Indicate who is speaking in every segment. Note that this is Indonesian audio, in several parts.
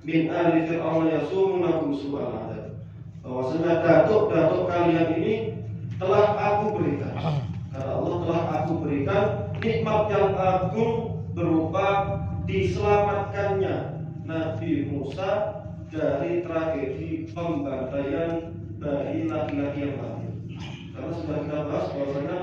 Speaker 1: min ali fir'aun yasumunakum su'al adzab. Bahwasanya datuk-datuk kalian ini telah aku berikan. Karena Allah telah aku berikan nikmat yang agung berupa diselamatkannya Nabi Musa dari tragedi pembantaian bayi laki-laki yang lahir. Karena sudah kita bahas bahwasanya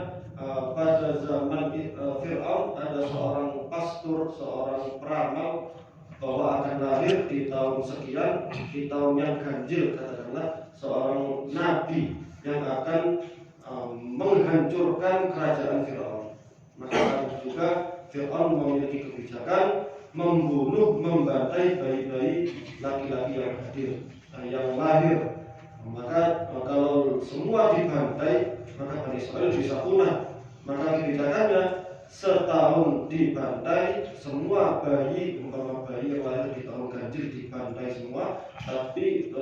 Speaker 1: pada zaman Fir'aun ada seorang pastor, seorang peramal bahwa akan lahir di tahun sekian, di tahun yang ganjil, katakanlah seorang nabi yang akan menghancurkan kerajaan Fir'aun. Maka juga Fir'aun memiliki kebijakan membunuh, membantai bayi-bayi laki-laki yang hadir, yang lahir. Maka kalau semua dibantai, maka Bani Israel bisa punah. Maka kebijakannya setahun dibantai semua bayi, umpama bayi yang lahir di tahun ganjil dibantai semua, tapi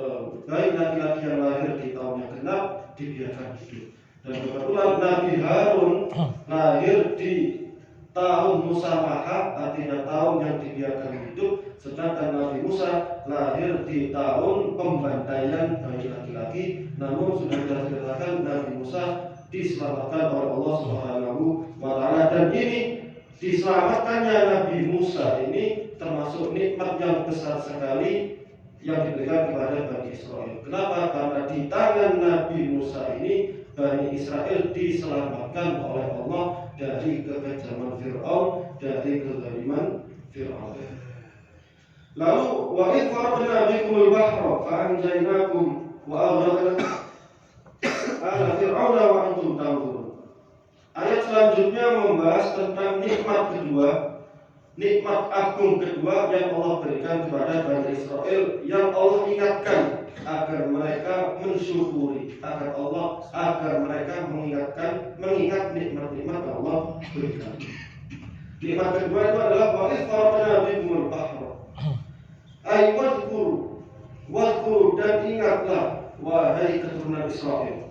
Speaker 1: bayi laki-laki yang lahir di tahun yang genap dibiarkan hidup. Dan kebetulan Nabi Harun lahir di tahun Musamaha, artinya tahun yang dibiarkan hidup, sedangkan Nabi Musa lahir di tahun pembantaian bayi laki-laki. Namun sudah diceritakan Nabi Musa diselamatkan oleh Allah Subhanahu wa Ta'ala, dan ini diselamatkannya Nabi Musa ini termasuk nikmat yang besar sekali yang diberikan kepada Bani Israel. Kenapa? Karena di tangan Nabi Musa ini Bani Israel diselamatkan oleh Allah dari kekejaman Fir'aun, dari kezaliman Fir'aun. Lalu wa idh faraqna bikumul bahra fa anjaynakum wa aghraqna ala fir'auna wa antum tanzurun. Ayat selanjutnya membahas tentang nikmat kedua, nikmat agung kedua yang Allah berikan kepada Bani Israel, yang Allah ingatkan agar mereka mensyukuri, agar mereka mengingat nikmat-nikmat yang Allah berikan. Nikmat kedua itu adalah wa idh faraqna bikumul bahra. Ay wadhkuru dan ingatlah wahai keturunan Israel.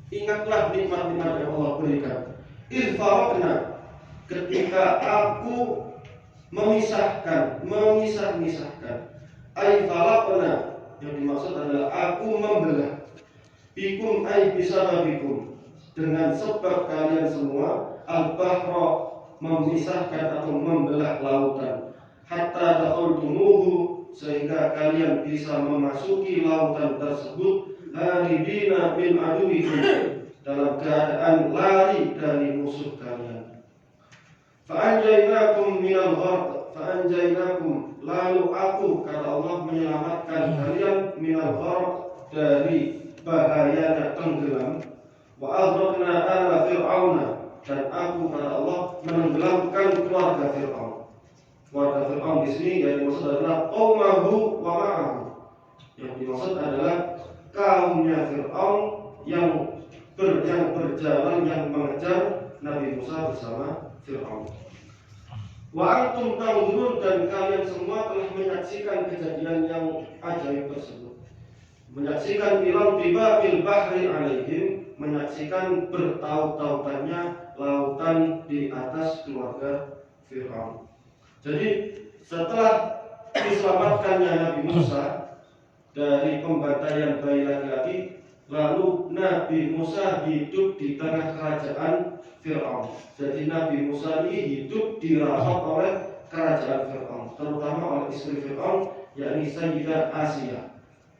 Speaker 1: Ingatlah nikmat-nikmat yang Allah berikan. Idh faraqna, ketika aku memisahkan. Ay falaqna, yang dimaksud adalah aku membelah. Bikum ay bisababikum, dengan sebab kalian semua. Al-bahra, memisahkan atau membelah lautan. Hatta dakhaltumuhu, sehingga kalian bisa memasuki lautan tersebut. Haribina min aduwikum, dalam keadaan lari dari musuh kalian. Fa'anjaynakum minal gharq, fa'anjaynakum, lalu aku, kata Allah, menyelamatkan kalian minal gharq, dari bahayanya tenggelam. Wa aghraqna ala fir'auna, dan aku, kata Allah, menenggelamkan keluarga Fir'aun. Keluarga Fir'aun di sini yang dimaksud adalah qaumahu wa ma'ahu. Yang dimaksud adalah kaumnya Fir'aun yang berjalan, yang mengejar Nabi Musa bersama Fir'aun. Wa antum tanzurun, dan kalian semua telah menyaksikan kejadian yang ajaib tersebut. Menyaksikan ilam bibabil bahri alaihim, menyaksikan bertaut-tautannya lautan di atas keluarga Fir'aun. Jadi setelah diselamatkannya Nabi Musa dari pembantaian bayi laki-laki, lalu Nabi Musa hidup di tengah kerajaan Fir'aun. Jadi Nabi Musa ini hidup dirawat oleh kerajaan Fir'aun, terutama oleh istri Fir'aun, yakni Sayyidah Asia.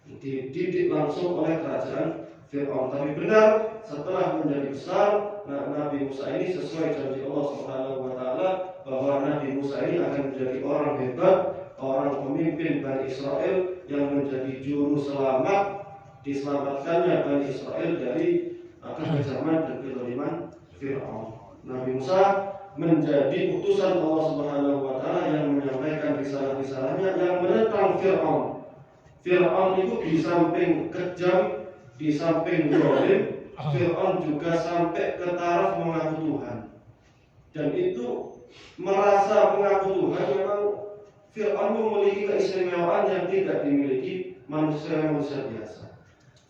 Speaker 1: Dididik langsung oleh kerajaan Fir'aun. Tapi benar, setelah menjadi besar, Nabi Musa ini sesuai janji Allah Subhanahu wa Ta'ala bahwa Nabi Musa ini akan menjadi orang hebat, orang pemimpin Bani Israel yang menjadi juru selamat, diselamatkannya Bani Israel dari kekejaman dan kezaliman Fir'aun. Nabi Musa menjadi utusan Allah Subhanahu wa Ta'ala yang menyampaikan risalah-risalahnya yang menentang Fir'aun. Fir'aun itu di samping kejam, di samping zalim, Fir'aun juga sampai ke taraf mengaku Tuhan. Dan itu merasa mengaku Tuhan, memang Fir'aun memiliki keistimewaan yang tidak dimiliki manusia biasa.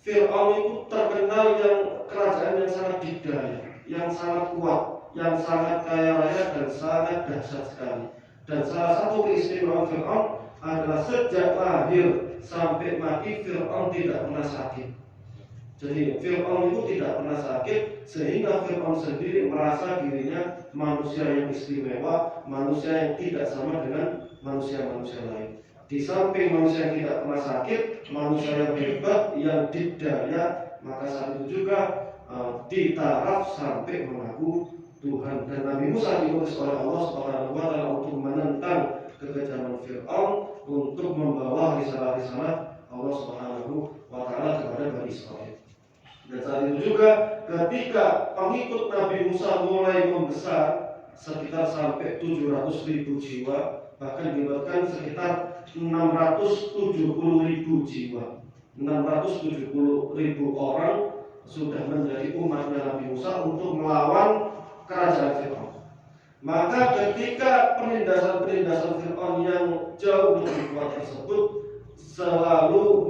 Speaker 1: Fir'aun itu terkenal yang kerajaan yang sangat didaya, yang sangat kuat, yang sangat kaya raya dan sangat dahsyat sekali. Dan salah satu keistimewaan Fir'aun adalah sejak lahir sampai mati Fir'aun tidak pernah sakit. Jadi Fir'aun itu tidak pernah sakit, sehingga Fir'aun sendiri merasa dirinya manusia yang istimewa, manusia yang tidak sama dengan manusia-manusia lain. Di samping manusia yang tidak pernah sakit, manusia yang hebat, yang dikdaya, maka saat itu juga ditaraf sampai mengaku Tuhan. Dan Nabi Musa diutus oleh Allah Subhanahu wa Ta'ala untuk menentang kekejaman Fir'aun, untuk membawa risalah-risalah Allah Subhanahu wa Ta'ala kepada Bani Israil. Dan saat itu juga ketika pengikut Nabi Musa mulai membesar sekitar sampai 700.000 jiwa, bahkan diriwayatkan sekitar 670.000 jiwa, 670.000 orang sudah menjadi umatnya Nabi Musa untuk melawan kerajaan Fir'aun. Maka ketika penindasan-penindasan Fir'aun yang jauh lebih kuat tersebut selalu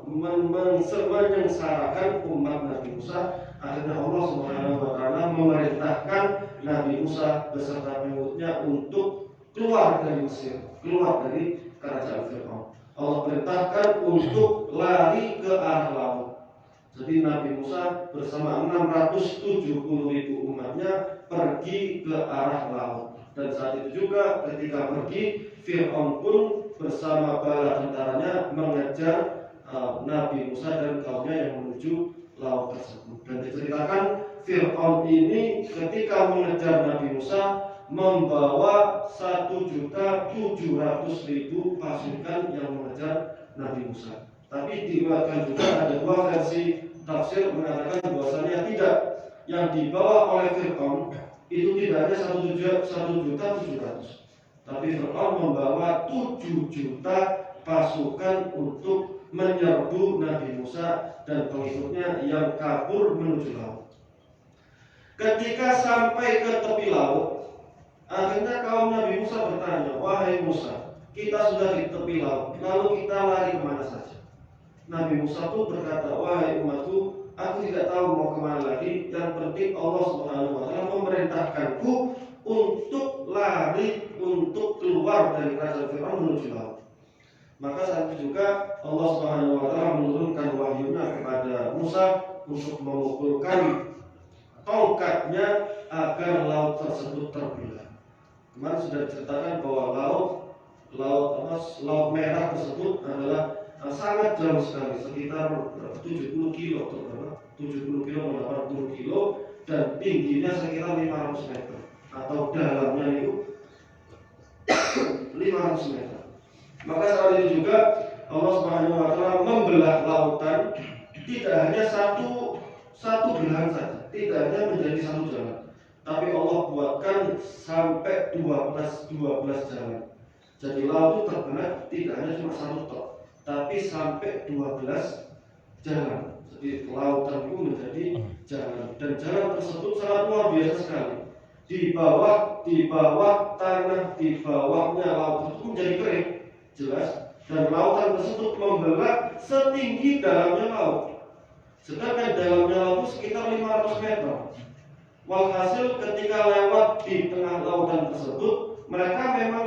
Speaker 1: menyengsarakan umat Nabi Musa, akhirnya Allah Subhanahu wa Ta'ala memerintahkan Nabi Musa beserta pengikutnya untuk keluar dari Mesir, keluar dari kerajaan Fir'aun. Allah perintahkan untuk lari ke arah laut. Jadi Nabi Musa bersama 670.000 umatnya pergi ke arah laut. Dan saat itu juga ketika pergi, Fir'aun pun bersama bala tentaranya mengejar Nabi Musa dan kaumnya yang menuju laut tersebut. Dan diceritakan Fir'aun ini ketika mengejar Nabi Musa membawa 1.700.000 pasukan yang mengejar Nabi Musa. Tapi diriwayatkan juga ada dua versi tafsir mengatakan bahwasanya tidak, yang dibawa oleh Fir'aun itu tidak hanya 1.700.000, tapi Fir'aun membawa 7 juta pasukan untuk menyerbu Nabi Musa dan pengikutnya yang kabur menuju laut. Ketika sampai ke tepi laut, akhirnya kaum Nabi Musa bertanya, "Wahai Musa, kita sudah di tepi laut, lalu kita lari kemana saja?" Nabi Musa pun berkata, "Wahai umatku, aku tidak tahu mau kemana lagi. Yang penting Allah Subhanahu wa Ta'ala memerintahkanku untuk lari, untuk keluar dari kerajaan Fir'aun menuju laut." Maka saat itu juga Allah Subhanahu wa Ta'ala menurunkan wahyunya kepada Musa untuk memukulkan tongkatnya agar laut tersebut terbelah. Kemarin sudah diceritakan bahwa laut merah tersebut adalah sangat jauh sekali, sekitar 70 kilo atau berapa? 70 kilo atau 80 kilo, dan tingginya sekitar 500 meter atau dalamnya itu 500 meter. Maka saat itu juga Allah Subhanahu wa Ta'ala membelah lautan tidak hanya satu belahan saja, tidak hanya menjadi satu jalan, tapi Allah buatkan sampai 12 jalan. Jadi laut itu terbelah tidak hanya cuma satu tok, tapi sampai 12 jalan. Jadi lautan itu menjadi jalan, dan jalan tersebut sangat luar biasa sekali. Di bawah tanah, di bawahnya laut itu menjadi kering, jelas, dan lautan tersebut membelah setinggi dalamnya laut. Sedangkan dalamnya laut itu sekitar 500 meter. Walhasil ketika lewat di tengah lautan tersebut, mereka memang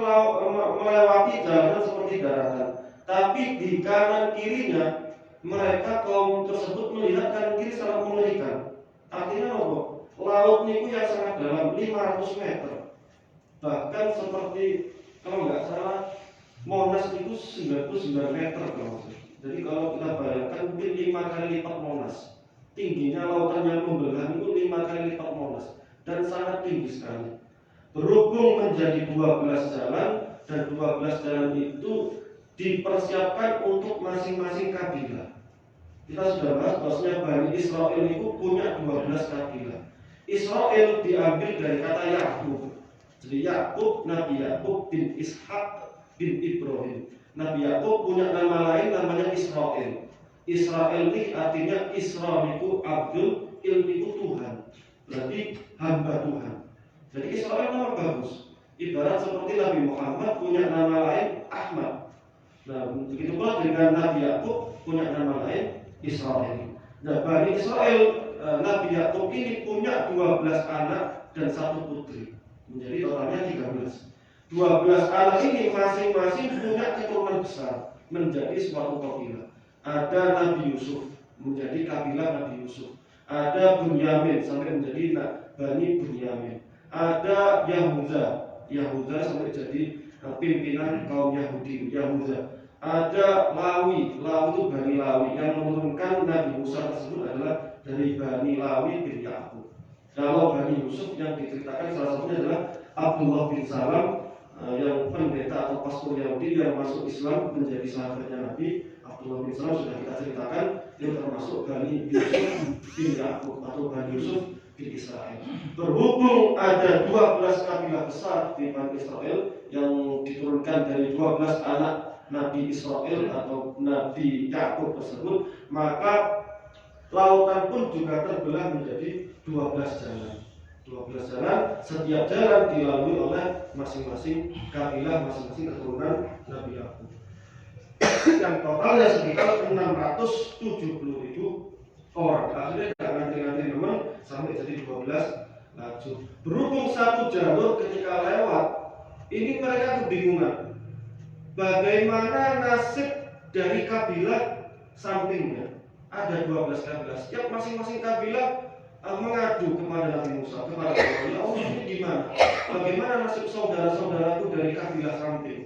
Speaker 1: melewati jalanan seperti daratan, tapi di kanan kirinya mereka kaum tersebut melihat kanan kiri sangat mengerikan. Artinya apa? Laut niku yang sangat dalam 500 meter. Bahkan seperti kalau nggak salah Monas itu 99 meter kalau. Jadi kalau kita bayangkan mungkin 5 kali lipat Monas. Tingginya lautan yang membelah itu 5 kali lipat Monas dan sangat tinggi sekali. Berhubung menjadi 12 jalan, dan 12 jalan itu dipersiapkan untuk masing-masing kabilah. Kita sudah bahas bahwasanya Bani Israil itu punya 12 kabilah. Israel diambil dari kata Yakub. Jadi Yakub, Nabi Yakub bin Ishak bin Ibrahim. Nabi Yakub punya nama lain namanya Israel. Israel ini artinya Isra itu Abdul, ilmi itu Tuhan. Berarti hamba Tuhan. Jadi Israel nama bagus. Ibarat seperti Nabi Muhammad punya nama lain Ahmad. Nah, begitu pula dengan Nabi Yakub punya nama lain Israel. Nah, Bani Israel, Nabi Yakub ini punya 12 anak dan 1 putri. Menjadi totalnya 13. 12 anak ini masing-masing punya keturunan besar menjadi suatu kabilah. Ada Nabi Yusuf menjadi kabilah Nabi Yusuf. Ada Bunyamin sampai menjadi Bani Bunyamin. Ada Yahuda sampai jadi pimpinan kaum Yahudi, Yahuda. Ada Lawi itu Bani Lawi yang menurunkan Nabi Musa tersebut adalah dari Bani Lawi bin Yakub. Kalau Bani Yusuf yang diceritakan salah satunya adalah Abdullah bin Salam, yang pendeta atau pastor Yahudi yang masuk Islam menjadi sahabatnya Nabi. Abdullah bin Salam sudah kita ceritakan, yang termasuk Bani Yusuf bin Yakub atau Bani Yusuf bin Israel. Berhubung ada 12 kabilah besar di Bani Israel yang diturunkan dari 12 anak Nabi Israel atau Nabi Yakub tersebut, maka lautan pun juga terbelah menjadi 12 jalan. 12 jalan, setiap jalan dilalui oleh masing-masing kabilah, masing-masing keturunan Nabi Yakub. Yang totalnya sekitar 670.000 orang. Akhirnya tidak nanti teman sampai jadi 12 lajur. Berhubung satu jalur ketika lewat, ini mereka kebingungan. Bagaimana nasib dari kabilah sampingnya? Ada 12 kabilah. Setiap masing-masing kabilah mengadu kepada Nabi Musa, kepada Allah. Ya Allah, ini gimana? Bagaimana nasib saudara-saudaraku dari kabilah samping?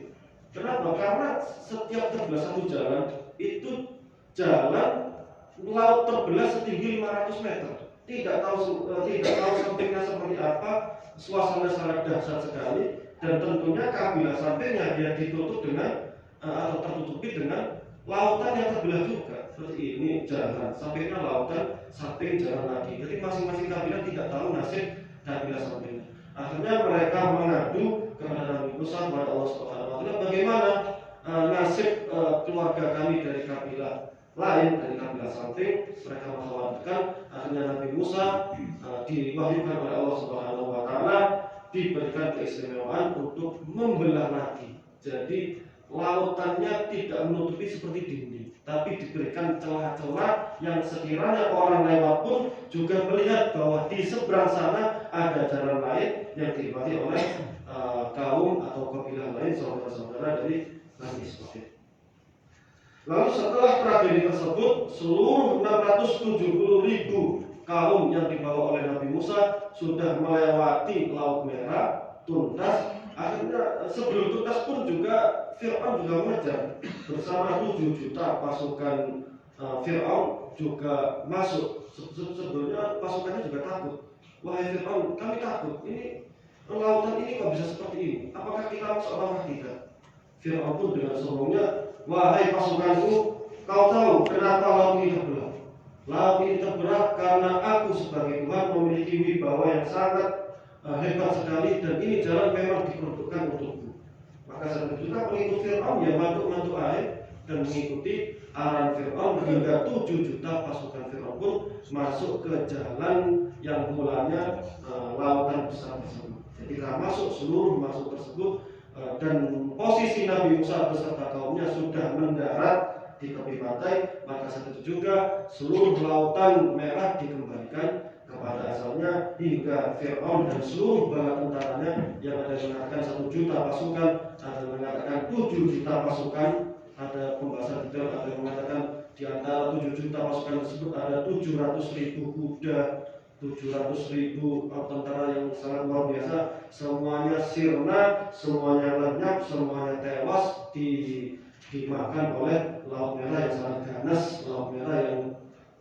Speaker 1: Kenapa? Karena setiap terbelah satu jalan itu jalan laut terbelah setinggi 500 meter. Tidak tahu sampingnya seperti apa, suasana sangat dahsyat sekali, dan tentunya kabilah sampingnya dia ditutup dengan atau tertutupi dengan lautan yang terbelah juga. Seperti ini jalan, sampingnya lautan, samping jalan lagi. Jadi masing-masing kabilah tidak tahu nasib kabilah sampingnya. Akhirnya mereka mengadu kepada Nabi Musa, kepada Allah Subhanahu wa Ta'ala, bagaimana nasib keluarga kami dari kabilah lain, dari kabilah samping. Mereka mengkhawatirkan. Akhirnya Nabi Musa diwahyukan oleh Allah Subhanahu wa Ta'ala, diberikan keistimewaan untuk membelah lagi. Jadi lautannya tidak menutupi seperti dinding, tapi diberikan celah-celah yang sekiranya orang lewat pun juga melihat bahwa di seberang sana ada jalan lain yang dilewati oleh kaum atau kabilah lain, saudara-saudara dari Bani Israil. Lalu setelah tragedi tersebut, seluruh 670.000 kaum yang dibawa oleh Nabi Musa sudah melewati Laut Merah tuntas. Akhirnya sebelum tuntas pun juga Fir'aun juga mengejar bersama 7 juta pasukan. Fir'aun juga masuk. Sebelumnya pasukannya juga takut. Wahai Fir'aun, kami takut. Ini lautan ini kok bisa seperti ini? Apakah kita masuk apa tidak? Fir'aun pun dengan sombongnya, wahai pasukanku, kau tahu kenapa laut ini terbelah? Laut ini terbelah karena aku sebagai Tuhan memiliki wibawa yang sangat hebat sekali, dan ini jalan memang diperuntukkan untukku. Maka satu juta pengikut Fir'aun yang mantuk air dan mengikuti arahan Fir'aun, hingga 7 juta pasukan Fir'aun pun masuk ke jalan yang mulanya lautan besar tersebut. Ketika seluruh masuk tersebut, dan posisi Nabi Musa beserta kaumnya sudah mendarat di tepi pantai, maka saat itu juga seluruh lautan merah dikembalikan kepada asalnya, hingga Fir'aun dan seluruh bala tentaranya yang ada yang mengatakan 1 juta pasukan, ada yang mengatakan 7 juta pasukan, ada pembahasan detail, ada yang mengatakan di antara 7 juta pasukan tersebut ada 700.000 kuda, 700.000 tentara yang sangat luar biasa. Semuanya sirna, semuanya lenyap, semuanya tewas dimakan oleh Laut Merah yang sangat ganas, Laut Merah yang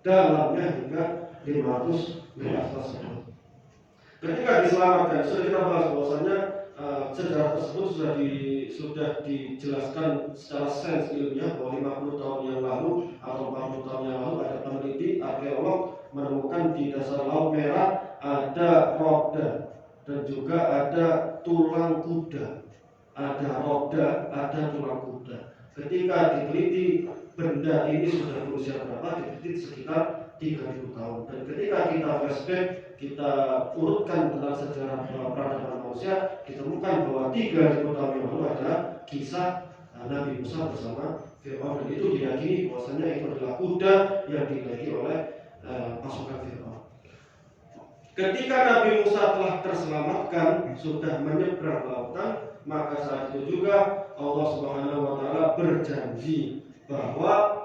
Speaker 1: dalamnya hingga 500 meter tersebut. Ketika diselamatkan, sudah kita bahas bahwasanya sejarah tersebut sudah dijelaskan secara sains ilmiah bahwa 50 tahun yang lalu atau 40 tahun yang lalu ada peneliti arkeolog menemukan di dasar Laut Merah ada roda dan juga ada tulang kuda. Ada roda, ada tulang kuda. Ketika diteliti benda ini sudah berusia berapa, diteliti sekitar 3000 tahun. Dan ketika kita flashback, kita urutkan tentang sejarah peradaban manusia, ditemukan bahwa 3000 tahun yang lalu ada kisah Nabi Musa bersama Fir'aun, dan itu diyakini bahwasanya itu adalah kuda yang dinaiki oleh pasukan Fir'aun. Ketika Nabi Musa telah terselamatkan, sudah menyeberang lautan, maka saat itu juga Allah Subhanahu wa taala berjanji bahwa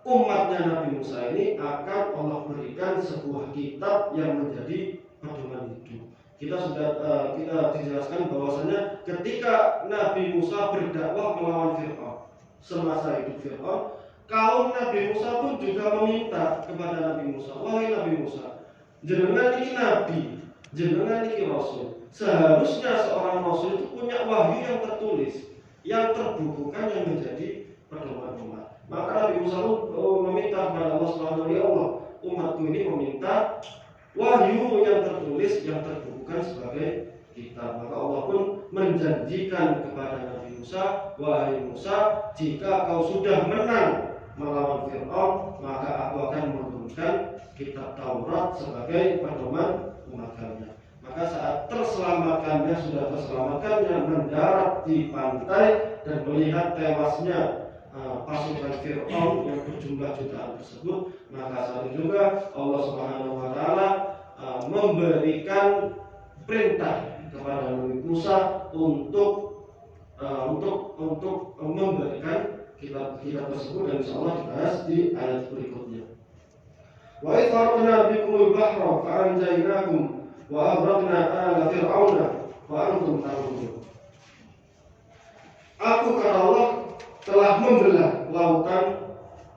Speaker 1: umatnya Nabi Musa ini akan Allah berikan sebuah kitab yang menjadi pedoman hidup. Kita sudah kita dijelaskan bahwasanya ketika Nabi Musa berdakwah melawan Fir'aun, semasa hidup Fir'aun, kaum Nabi Musa pun juga meminta kepada Nabi Musa, wahai Nabi Musa, jenengan ini nabi, jenengan ini rasul. Seharusnya seorang rasul itu punya wahyu yang tertulis, yang terbukukan, yang menjadi pedoman umat. Maka Nabi Musa pun meminta kepada Allah Subhanahu wa taala, ya Allah, umatku ini meminta wahyu yang tertulis, yang terbukukan sebagai kitab. Maka Allah pun menjanjikan kepada Nabi Musa, wahai Musa, jika kau sudah menang melawan Fir'aun, maka aku akan menurunkan kitab Taurat sebagai pedoman umat kalian. Maka saat sudah terselamatkannya mendarat di pantai dan melihat tewasnya pasukan Fir'aun yang berjumlah jutaan tersebut, maka saat itu juga Allah Subhanahu wa taala memberikan perintah kepada Nabi Musa untuk memberikan kitab tersebut, dan insyaallah dibahas di ayat berikutnya. Wa idh faraqna bikumul bahra fa anjaynakum wa aghraqna ala fir'auna wa antum tanzurun. Aku kata Allah telah membelah lautan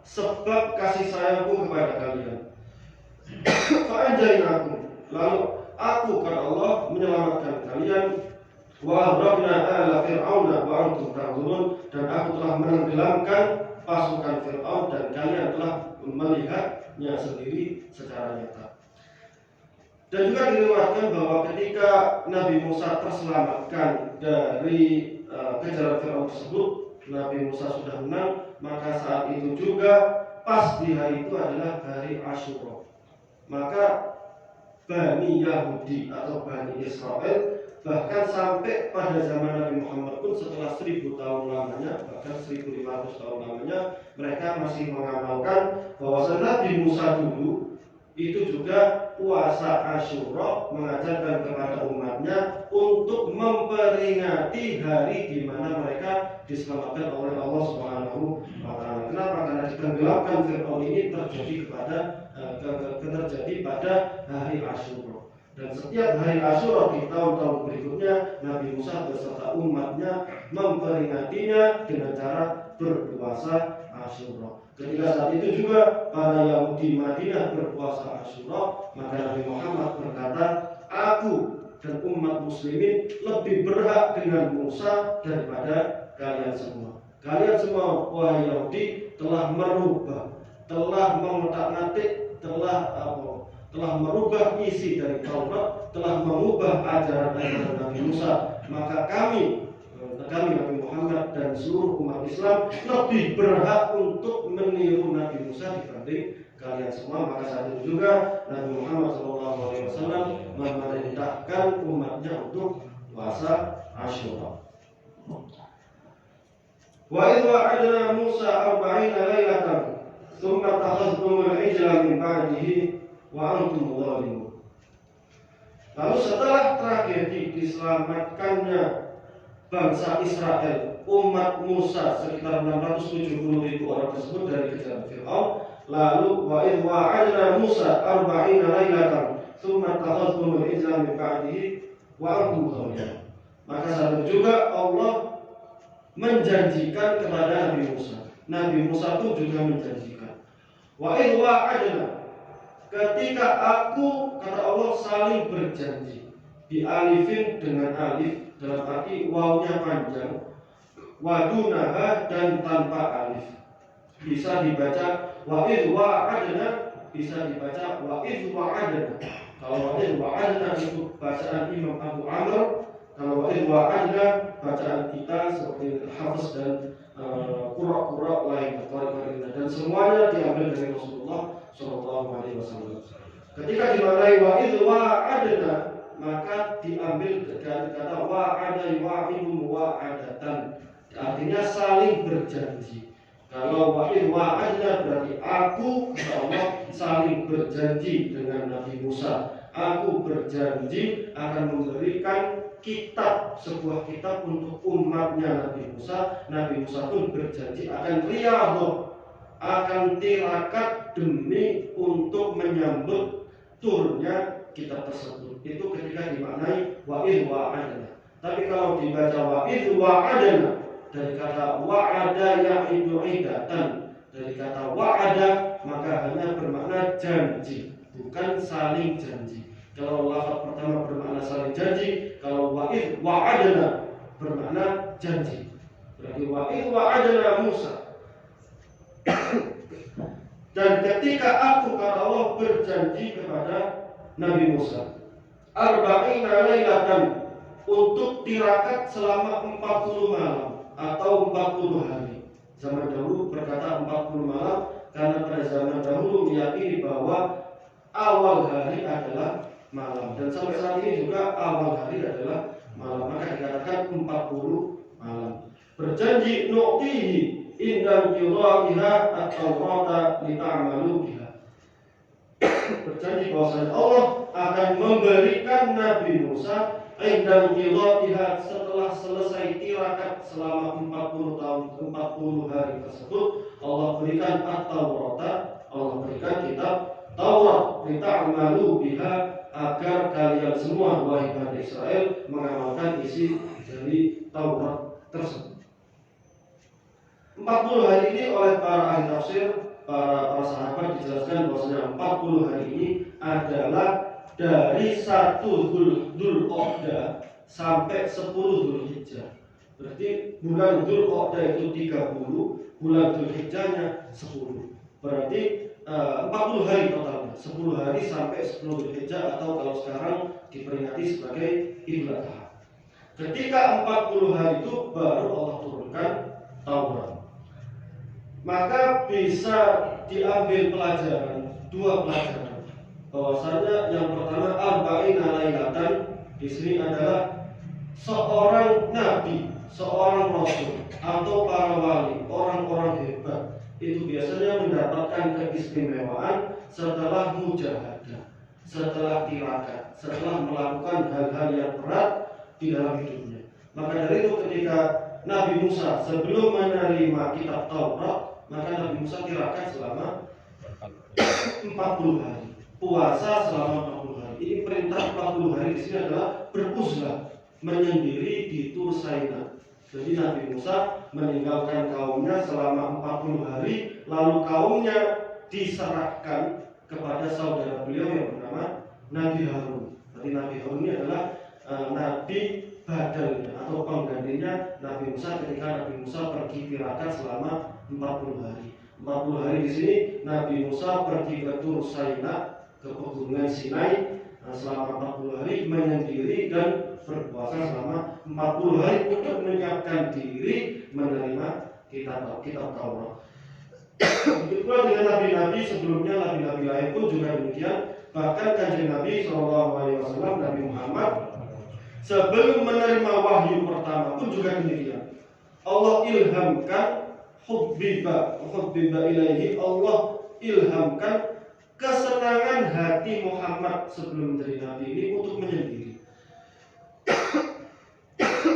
Speaker 1: sebab kasih sayangku kepada kalian. Fa anjaynakum, lalu aku kata Allah menyelamatkan kalian. Wa aghraqna ala fir'auna wa antum tanzurun, dan aku telah menenggelamkan pasukan Fir'aun dan kalian telah melihatnya sendiri secara nyata. Dan juga diriwayatkan bahwa ketika Nabi Musa terselamatkan dari kejaran Fir'aun tersebut, Nabi Musa sudah menang, maka saat itu juga pas di hari itu adalah hari Asyura. Maka Bani Yahudi atau Bani Israel, bahkan sampai pada zaman Nabi Muhammad pun setelah 1000 tahun lamanya, bahkan 1500 tahun lamanya, mereka masih mengamalkan bahwa Nabi Musa dulu itu juga puasa Asyura, mengajarkan kepada umatnya untuk memperingati hari di mana mereka diselamatkan oleh Allah Subhanahu wa taala. Kenapa? Karena ditenggelamkan Fir'aun ini terjadi pada hari Asyura. Dan setiap hari Asyura di tahun-tahun berikutnya, Nabi Musa beserta umatnya memperingatinya dengan cara berpuasa Asyura. Ketika saat itu juga para Yahudi Madinah berpuasa Asyura, maka Nabi Muhammad berkata, aku dan umat muslimin lebih berhak dengan Musa daripada kalian semua. Kalian semua, wahai Yahudi, telah merubah, telah mengotak-atik, telah merubah isi dari Taurat, telah mengubah ajaran-ajaran Nabi Musa. Maka kami Nabi Muhammad dan seluruh umat Islam lebih berhak untuk meniru Nabi Musa dibanding kalian semua. Maka saat itu juga Nabi Muhammad SAW memerintahkan umatnya untuk puasa Asyura. Wa idh wa'adna Musa 40 lailatan thumma takhadhtumul ijla min ba'dihi wa antum dhalimun. Lalu setelah tragedi diselamatkannya bangsa Israel, umat Musa sekitar 670.000 orang tersebut dari kejaran Fir'aun, lalu wa idh wa'adna Musa 40 lailatan thumma takhadhtumul ijla min ba'dihi wa antum dhalimun. Maka saat itu juga Allah menjanjikan kepada Nabi Musa. Nabi Musa pun juga menjanjikan. Wa idh wa'adna, ketika aku, kata Allah, saling berjanji. Dialifin dengan alif, dalam arti wawnya panjang, wadunaha dan tanpa alif. Bisa dibaca wa idh wa'adna, bisa dibaca wa idh wa'adna. Kalau wa idh wa'adna itu bacaan Imam Abu Amr, kalau wa idh wa'adna bacaan kita seperti Hafiz dan qura-qura lain, dan semuanya diambil dari Rasulullah SAW. Ketika dimaknai wa idh wa'adna, maka diambil dari kata wa'ada yu'idum wa'adatan, artinya saling berjanji. Kalau wa idh wa'adna berarti aku, kata Allah, saling berjanji dengan Nabi Musa. Aku berjanji akan memberikan kitab, sebuah kitab untuk umatnya Nabi Musa. Nabi Musa pun berjanji akan riyadhah, akan tirakat demi untuk menyambut turunnya kitab tersebut. Itu ketika dimaknai wa'id wa'adana. Tapi kalau dibaca wa'id wa'adana dari kata wa'ada ya'idu idatan, dari kata wa'ada maka hanya bermakna janji, bukan saling janji. Kalau lafaz pertama bermakna saling janji, kalau wa'id wa'adana bermakna janji. Berarti wa'id wa'adana Musa. Dan ketika aku, kata Allah, berjanji kepada Nabi Musa, arba'ina lailatan, untuk tirakat selama 40 malam atau 40 hari. Zaman dahulu berkata 40 malam karena pada zaman dahulu meyakini bahwa awal hari adalah malam, dan sampai saat ini juga awal hari adalah malam, maka dikatakan 40 malam. Berjanji nu'tihi indan qidaiha at-taurata lita'malu biha. Berjanji bahwasanya Allah akan memberikan Nabi Musa indan qidaiha, setelah selesai tirakat selama 40 tahun, 40 hari tersebut, Allah berikan at-taurata, Allah berikan kitab Taurat, lita'malu biha, agar kalian semua wahai Bani Israel mengamalkan isi dari Taurat tersebut. 40 hari ini oleh para ahli tafsir, para sahabat dijelaskan bahwasanya 40 hari ini adalah dari 1 Dzulqa'dah sampai 10 Dzulhijjah. Berarti bulan Dzulqa'dah itu 30, bulan Dzulhijjahnya 10. Berarti 40 hari totalnya, 10 hari sampai 10 Dzulhijjah, atau kalau sekarang diperingati sebagai Idul Adha. Ketika 40 hari itu baru Allah turunkan Taurat. Maka bisa diambil pelajaran, 2 pelajaran. Bahwasanya yang pertama, arba'ina lailatan di sini adalah seorang nabi, seorang rasul atau para wali, orang-orang hebat itu biasanya mendapatkan keistimewaan setelah mujahadah, setelah tirakat, setelah melakukan hal-hal yang berat di dalam hidupnya. Maka dari itu ketika Nabi Musa sebelum menerima kitab Taurat, maka Nabi Musa tirakat selama 40 hari, puasa selama 40 hari. Ini perintah 40 hari di sini adalah beruzlah, menyendiri di Tur Saina. Jadi Nabi Musa meninggalkan kaumnya selama 40 hari, lalu kaumnya diserahkan kepada saudara beliau yang bernama Nabi Harun. Jadi Nabi Harun ini adalah Nabi badalnya atau penggantinya Nabi Musa ketika Nabi Musa pergi tirakat selama 40 hari. 40 hari di sini Nabi Musa pergi ke Tur Saina, ke pegunungan Sinai selama 40 hari, menyendiri dan berpuasa selama 40 hari untuk menyiapkan diri menerima kitab Taurat. Begitu pula dengan nabi-nabi sebelumnya, nabi-nabi lain pun juga demikian. Bahkan kanjeng Nabi SAW, Nabi Muhammad, sebelum menerima wahyu pertama pun juga demikian. Allah ilhamkan hubbiba ilaihi, Allah ilhamkan kesenangan hati Muhammad sebelum menjadi nabi ini untuk menyendiri.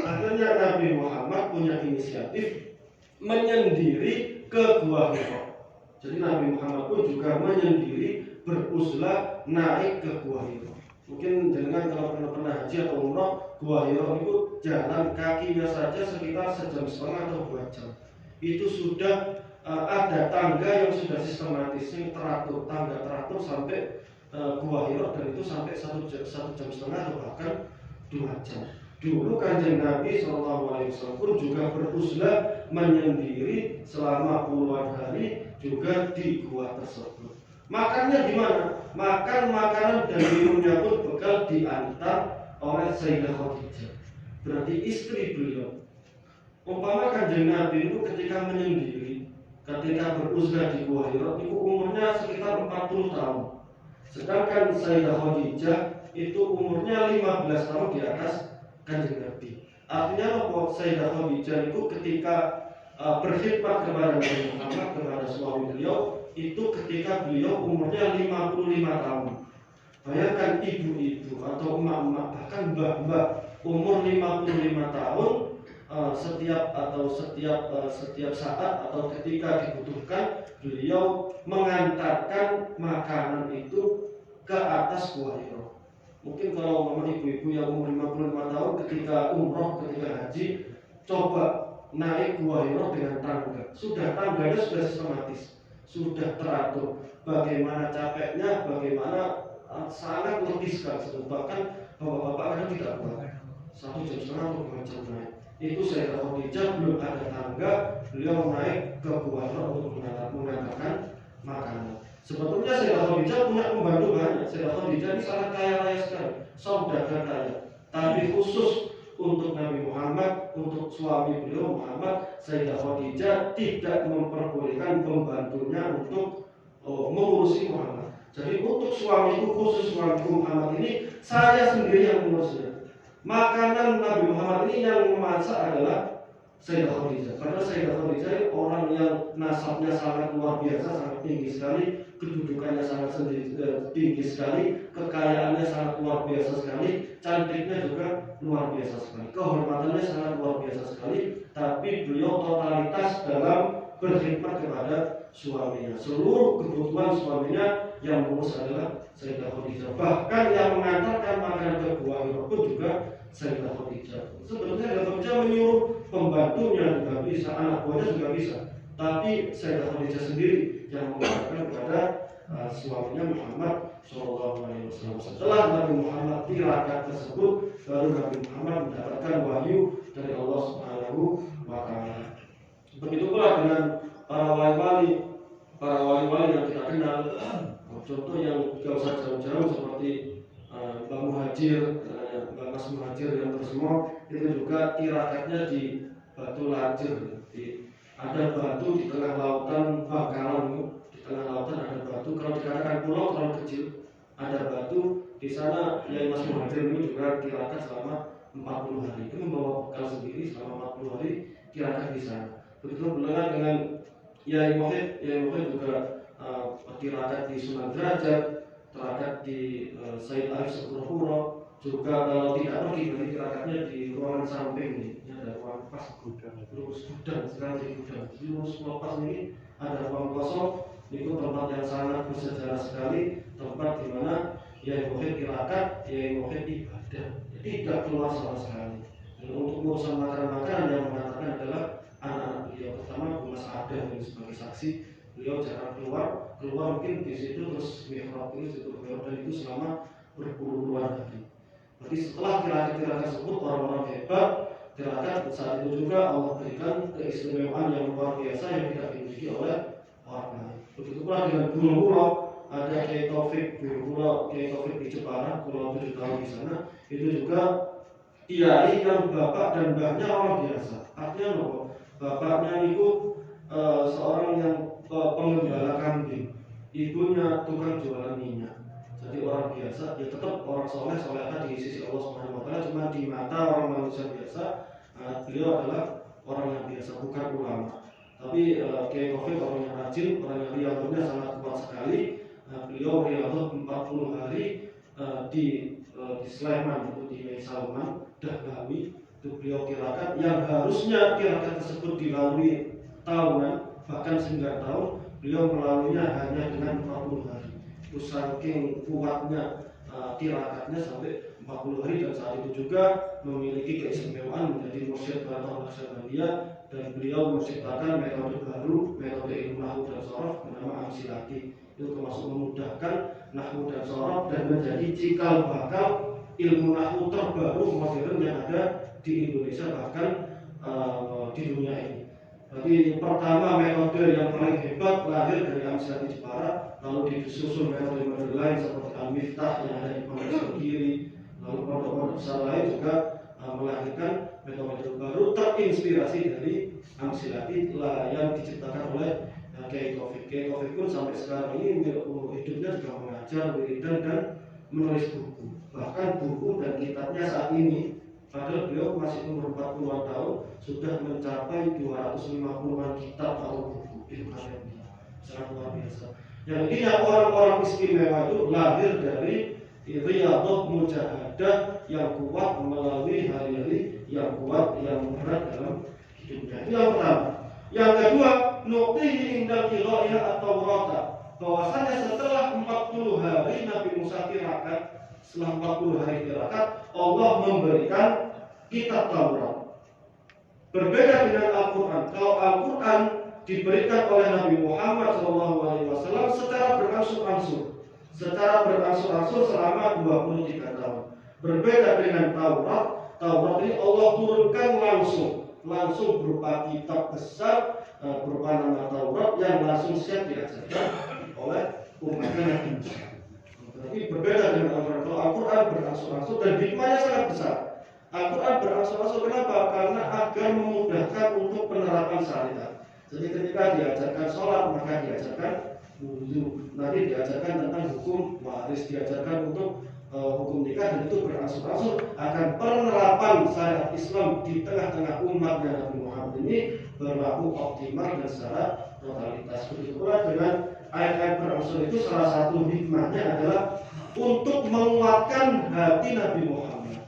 Speaker 1: Akhirnya Nabi Muhammad punya inisiatif menyendiri ke Gua Hira. Jadi Nabi Muhammad pun juga menyendiri beruzlah naik ke Gua Hira. Mungkin dengan kalau pernah haji atau umrah, Gua Hira itu jalan kakinya saja sekitar 1,5 jam atau 2 jam. Itu sudah ada tangga yang sudah sistematis, yang teratur, tangga teratur sampai Gua Hira, dan itu sampai 1,5 jam atau bahkan 2 jam. Dulu kanjeng Nabi SAW pun juga beruzlah menyendiri selama puluhan hari juga di gua tersebut. Makannya gimana? Makan makanan dan minumnya pun bekal diantar oleh Sayyidah Khadijah, berarti istri beliau. Umpama kanjeng Nabi itu ketika menyendiri, ketika beruzlah di Gua Hira itu umurnya sekitar 40 tahun. Sedangkan Sayyidah Khadijah itu umurnya 15 tahun di atas kanjeng Nabi. Artinya bahwa Sayyidah Khadijah itu ketika berkhidmat kepada Nabi Muhammad, kepada suami beliau, itu ketika beliau umurnya 55 tahun. Bayangkan ibu-ibu atau emak-emak, bahkan mbah-mbah umur 55 tahun, setiap saat atau ketika dibutuhkan, beliau mengantarkan makanan itu ke atas Gua Hira. Mungkin kalau memang ibu-ibu yang umur 55 tahun ketika umroh, ketika haji, coba naik Gua Hira dengan tangga. Tangganya sudah sistematis, sudah teratur. Bagaimana capeknya, bagaimana sangat letih sekali. Bahkan bapak-bapak kadang tidak kuat, 1,5 jam atau 2 jam naik. Itu Sayyidah Khadijah belum ada tangga, beliau naik ke Gua Hira untuk mengantarkan makanan. Sebetulnya Sayyidah Khadijah punya pembantu banyak. Sayyidah Khadijah ini sangat kaya raya sekali, saudagar kaya. Tapi khusus untuk Nabi Muhammad, untuk suami beliau Muhammad, Sayyidah Khadijah tidak memperbolehkan pembantunya untuk mengurusi Muhammad. Jadi untuk suamiku, khusus suamiku Muhammad ini, saya sendiri yang mengurusnya. Makanan Nabi Muhammad ini yang memasak adalah Sayyidah Khadijah. Karena Sayyidah Khadijah ini orang yang nasabnya sangat luar biasa, sangat tinggi sekali, kedudukannya sangat tinggi sekali, kekayaannya sangat luar biasa sekali, cantiknya juga luar biasa sekali, kehormatannya sangat luar biasa sekali. Tapi beliau totalitas dalam berkhidmat kepada suaminya. Seluruh kebutuhan suaminya yang mengurus adalah Sayyidah Khadijah. Bahkan yang mengantarkan makanan ke Gua Hira pun juga Sayyidah Khadijah. Sebetulnya Sayyidah Khadijah menyuruh pembantunya juga bisa, anak buahnya juga bisa. Tapi Sayyidah Khadijah sendiri yang mengantarkan kepada suaminya Muhammad SAW. Setelah Nabi Muhammad tirakat tersebut, baru Nabi Muhammad mendapatkan wahyu dari Allah Subhanahu wa Ta'ala. Begitu pula dengan para wali-wali yang kita kenal. Contoh yang tidak usah jauh-jauh seperti Mbah Muhajir, Mbah Mas Muhajir yang tersebut, itu juga tirakatnya di Batu Lajir. Ada batu di tengah lautan Bangkalan, di tengah lautan ada batu. Kalau dikatakan pulau terlalu kecil, ada batu di sana. Yang Mas Muhajir ini juga tirakat selama 40 hari. Itu membawa bekal sendiri selama 40 hari tirakat di sana. Begitu pula dengan Yai Muhid juga tirakat di Sunan Derajat, tirakat di Said Arif Sepuluh. Juga kalau tidak pergi, berarti tirakatnya di ruangan samping ini. Ini ada ruang pas lurus gudang, sekarang di gudang. Di lurus pas ini ada ruang kosong. Itu tempat yang sangat bersejarah sekali, tempat di mana Yai Muhid tirakat, Yai Muhid ibadah, tidak keluar sama sekali. Dan untuk urusan makanan-makanan yang mengatakan adalah anak-anak beliau, pertama Bu Mas Ada yang sebagai saksi. Beliau jarang keluar mungkin di situ terus mihrab ini situ dan itu selama berpuluh-puluhan hari. Jadi setelah tirakat tersebut orang-orang hebat tirakat saat itu juga Allah berikan keistimewaan yang luar biasa yang tidak dimiliki oleh orang lain. Begitu pula dengan Gunung Pulau, ada Kiai Taufik di Jepara, Pulau 7 tahun di sana, itu juga kiai yang bapak dan mbahnya orang biasa. Artinya apa? Bapaknya itu seorang yang penggembala kambing, ibunya tukang jualan minyak. Jadi orang biasa, ya tetap orang solehah di sisi Allah Subhanahu wa Ta'ala, cuma di mata orang manusia biasa, beliau adalah orang yang biasa, bukan ulama. Tapi Kiai Taufik orang yang rajin, orang yang riyadhahnya sangat kuat sekali. Beliau riyadhah 40 hari di Sleman, itu di Salman, Dahlawi, itu beliau tirakat yang harusnya tirakat tersebut dilalui tahunan, bahkan 9 tahun, beliau melaluinya hanya dengan 40 hari. Itu saking kuatnya tirakatnya sampai 40 hari, dan saat itu juga memiliki keistimewaan menjadi mursyid Barakallahu Naqsyabandiyah, dan beliau menciptakan metode baru, metode ilmu nahwu dan shorof bernama Amsilati. Itu termasuk memudahkan nahwu dan shorof dan menjadi cikal bakal ilmu nahwu terbaru modern yang ada di Indonesia, bahkan di dunia ini. Jadi pertama metode yang paling hebat lahir dari Amsilati Jepara, lalu disusul metode-metode lain seperti Al-Miftah yang ada di Pondok Kiri, lalu pondok-pondok besar lain juga melahirkan metode baru terinspirasi dari Amsilati yang diciptakan oleh Kiai Taufik. Kiai Taufik pun sampai sekarang ini hidupnya juga mengajar, wiridan dan menulis buku. Bahkan buku dan kitabnya saat ini, padahal beliau masih umur 40-an tahun, sudah mencapai 250-an kitab atau buku. Itu sangat luar biasa. Yang intinya orang-orang istimewa itu lahir dari riyadhah mujahadah yang kuat melalui hari-hari yang kuat, yang berat dalam hidupnya. Itu yang pertama. Yang kedua, nuqtihi indal qira'ah atau rota, bahwasanya setelah 40 hari Nabi Musa tirakat, setelah 40 hari tirakat, Allah memberikan kitab Taurat. Berbeda dengan Al-Quran. Kalau Al-Quran diberikan oleh Nabi Muhammad SAW secara berangsur-angsur, selama 23 tahun. Berbeda dengan Taurat. Taurat ini Allah turunkan langsung berupa kitab besar, berupa nama Taurat yang langsung siap diajarkan oleh umatnya Nabi Musa. Tapi berbeda dengan Al-Quran. Kalau Al-Quran berangsur-angsur dan hikmahnya sangat besar. Al-Quran berangsur-angsur kenapa? Karena agar memudahkan untuk penerapan syariat. Jadi ketika diajarkan sholat maka diajarkan wudhu, nanti diajarkan tentang hukum waris, diajarkan untuk hukum nikah, dan itu berangsur-angsur akan penerapan syariat Islam di tengah-tengah umatnya Nabi Muhammad ini berlaku optimal dan secara totalitas. Begitu pula dengan ayat-ayat berangsur itu salah satu hikmahnya adalah untuk menguatkan hati Nabi Muhammad.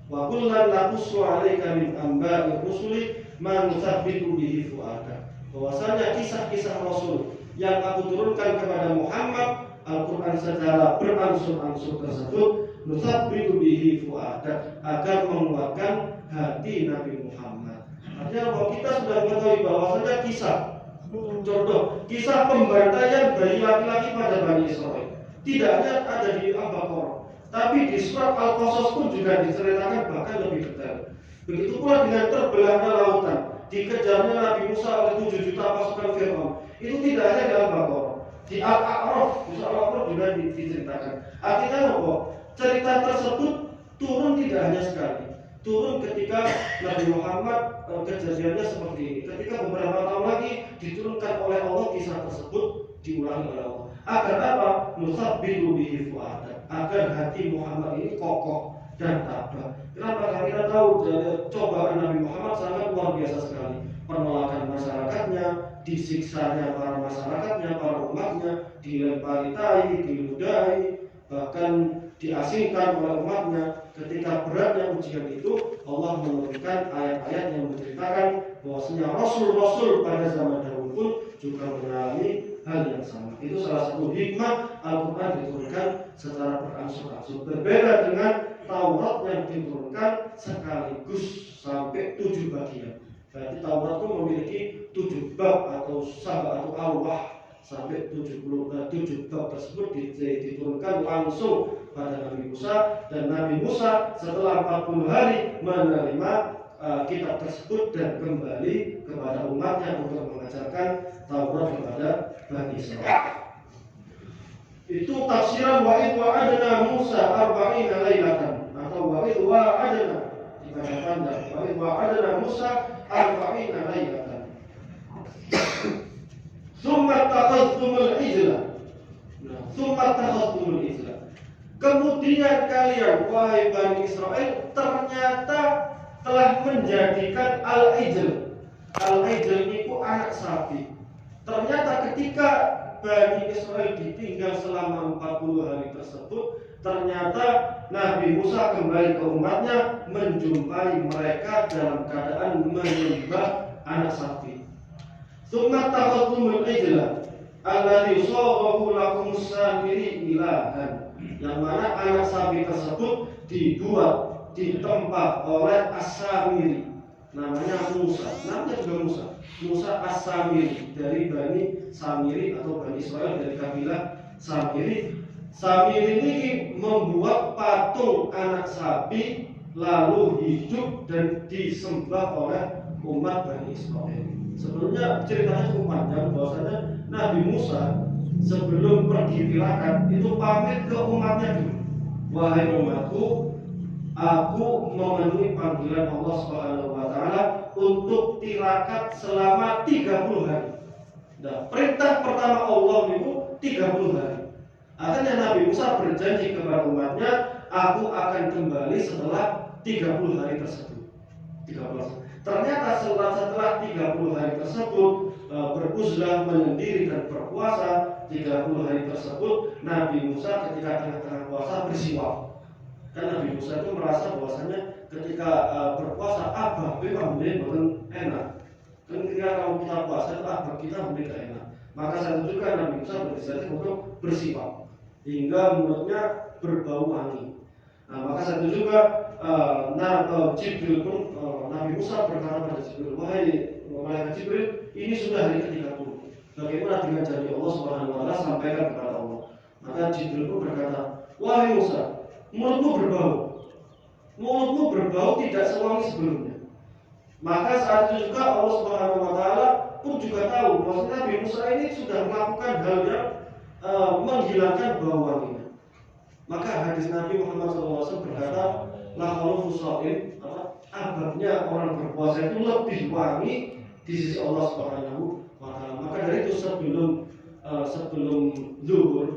Speaker 1: Wa kullan naqussu 'alaika min anba'i rusuli ma nusabbitu bihi fu'adak. Bahwasanya kisah-kisah Rasul yang aku turunkan kepada Muhammad, Al-Quran secara berangsur-angsur tersebut, nusabbitu bihi fu'adak, agar menguatkan hati Nabi Muhammad. Artinya bahwa kita sudah mengetahui bahwasanya contoh kisah pembantaian bayi laki-laki pada Bani Israel tidak hanya ada di Al-Baqarah, tapi di surat Al-Qasas pun juga diceritakan bahkan lebih detail. Begitu pula dengan terbelahnya lautan, dikejarnya Nabi Musa oleh 7 juta pasukan Fir'aun. Itu tidak hanya di Al-Baqarah, di Al-A'raf, di Al-A'raf juga diceritakan. Artinya apa? Cerita tersebut turun tidak hanya sekali. Turun ketika Nabi Muhammad, kejadiannya seperti ini. Ketika beberapa tahun lagi diturunkan oleh Allah kisah tersebut diulangi oleh Allah. Agar apa? Nusabbitu bihi fu'adak, agar hati Muhammad ini kokoh dan tabah. Kenapa? Karena kita tahu cobaan Nabi Muhammad sangat luar biasa sekali. Penolakan masyarakatnya, disiksanya para masyarakatnya, para umatnya, dilempari tai, diludai, bahkan diasingkan oleh umatnya. Ketika beratnya ujian itu, Allah menurunkan ayat-ayat yang menceritakan bahwasanya Rasul-Rasul pada zaman dahulu pun juga mengalami hal yang sama. Itu salah satu hikmah Al-Quran diturunkan secara berangsur-angsur. Berbeda dengan Taurat yang diturunkan sekaligus sampai 7 bagian. Berarti Taurat itu memiliki 7 bab atau sabah atau alwah, sampai 7 bab tersebut diturunkan langsung pada Nabi Musa, dan Nabi Musa setelah 40 hari menerima kitab tersebut dan kembali kepada umatnya untuk mengajarkan Taurat kepada Bani Israil. Itu tafsiran wa'id wa'adna Musa arba'ina lailatan, atau wa'id wa'adna ibadah panjang, wa'id wa'adna Musa arba'ina lailatan summa takhadtumul ijla. Summa takhadtumul ijla. Kemudian kalian, wahai Bani Israel, ternyata telah menjadikan al-ijl. Al-ijl itu anak sapi. Ternyata ketika Bani Israel ditinggal selama 40 hari tersebut, ternyata Nabi Musa kembali ke umatnya menjumpai mereka dalam keadaan menyembah anak sapi. Summa takhadtumul ijla alladhi sawwahu lakum samiri ilahan, yang mana anak sapi tersebut dibuat ditempa oleh As-Samiri, namanya Musa, namanya juga Musa As-Samiri, dari Bani Samiri atau Bani Israel, dari kabilah Samiri. Samiri ini membuat patung anak sapi lalu hidup dan disembah oleh umat Bani Israel. Sebelumnya ceritanya cukup panjang, bahwasanya Nabi Musa sebelum pergi tirakat itu pamit ke umatnya dulu. Wahai umatku, aku memenuhi panggilan Allah Subhanahu wa taala untuk tirakat selama 30 hari. Nah, perintah pertama Allah itu 30 hari. Akhirnya Nabi Musa berjanji kepada umatnya, aku akan kembali setelah 30 hari tersebut. 30 hari. Ternyata setelah 30 hari tersebut beruzlah, menyendiri dan berpuasa 30 hari tersebut, Nabi Musa ketika tengah-tengah puasa bersiwak. Kan Nabi Musa itu merasa bahwasanya ketika berpuasa abah memang benar enak. Dan ketika kalau kita puasa itu abah kita benar enak. Maka saat itu juga Nabi Musa berinisiatif untuk bersiwak hingga mulutnya berbau wangi. Nah, maka saat itu juga Jibril pun Nabi Musa berkata pada Jibril, wahai malaikat Jibril, ini sudah hari ke-30. Bagaimana dengan janji Allah Subhanahu wa taala, sampaikan kepada Allah. Maka Jibril pun berkata, wahai Musa, mulutmu berbau. Mulutmu berbau tidak sewangi sebelumnya. Maka saat itu juga Allah Subhanahu wa taala pun juga tahu bahwa Nabi Musa ini sudah melakukan hal yang menghilangkan bau wanginya. Maka hadis Nabi Muhammad SAW berkata, la khalufu shaim, abadnya orang berpuasa itu lebih wangi di sisi Allah Subhanahu wa taala. Maka dari itu sebelum zuhur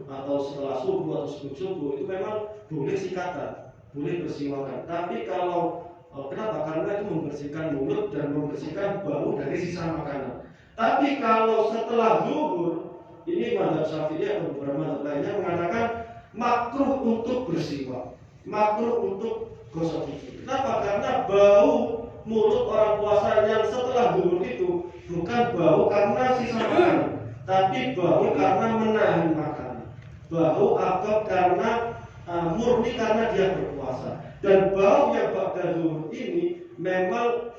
Speaker 1: atau setelah subuh atau sebelum subuh itu memang boleh sikatan, boleh bersiwakan. Tapi kalau kenapa? Karena itu membersihkan mulut dan membersihkan bau dari sisa makanan. Tapi kalau setelah zuhur, ini mazhab Syafi'i atau beberapa mazhab lainnya mengatakan makruh untuk bersiwak, makruh untuk gosok gigi. Kenapa? Karena bau mulut orang puasa yang setelah zuhur itu bukan bau karena sisa makanan, tapi bau karena menahan makanan. Bau akab karena murni karena dia berpuasa. Dan bau yang ba'da zuhur ini memang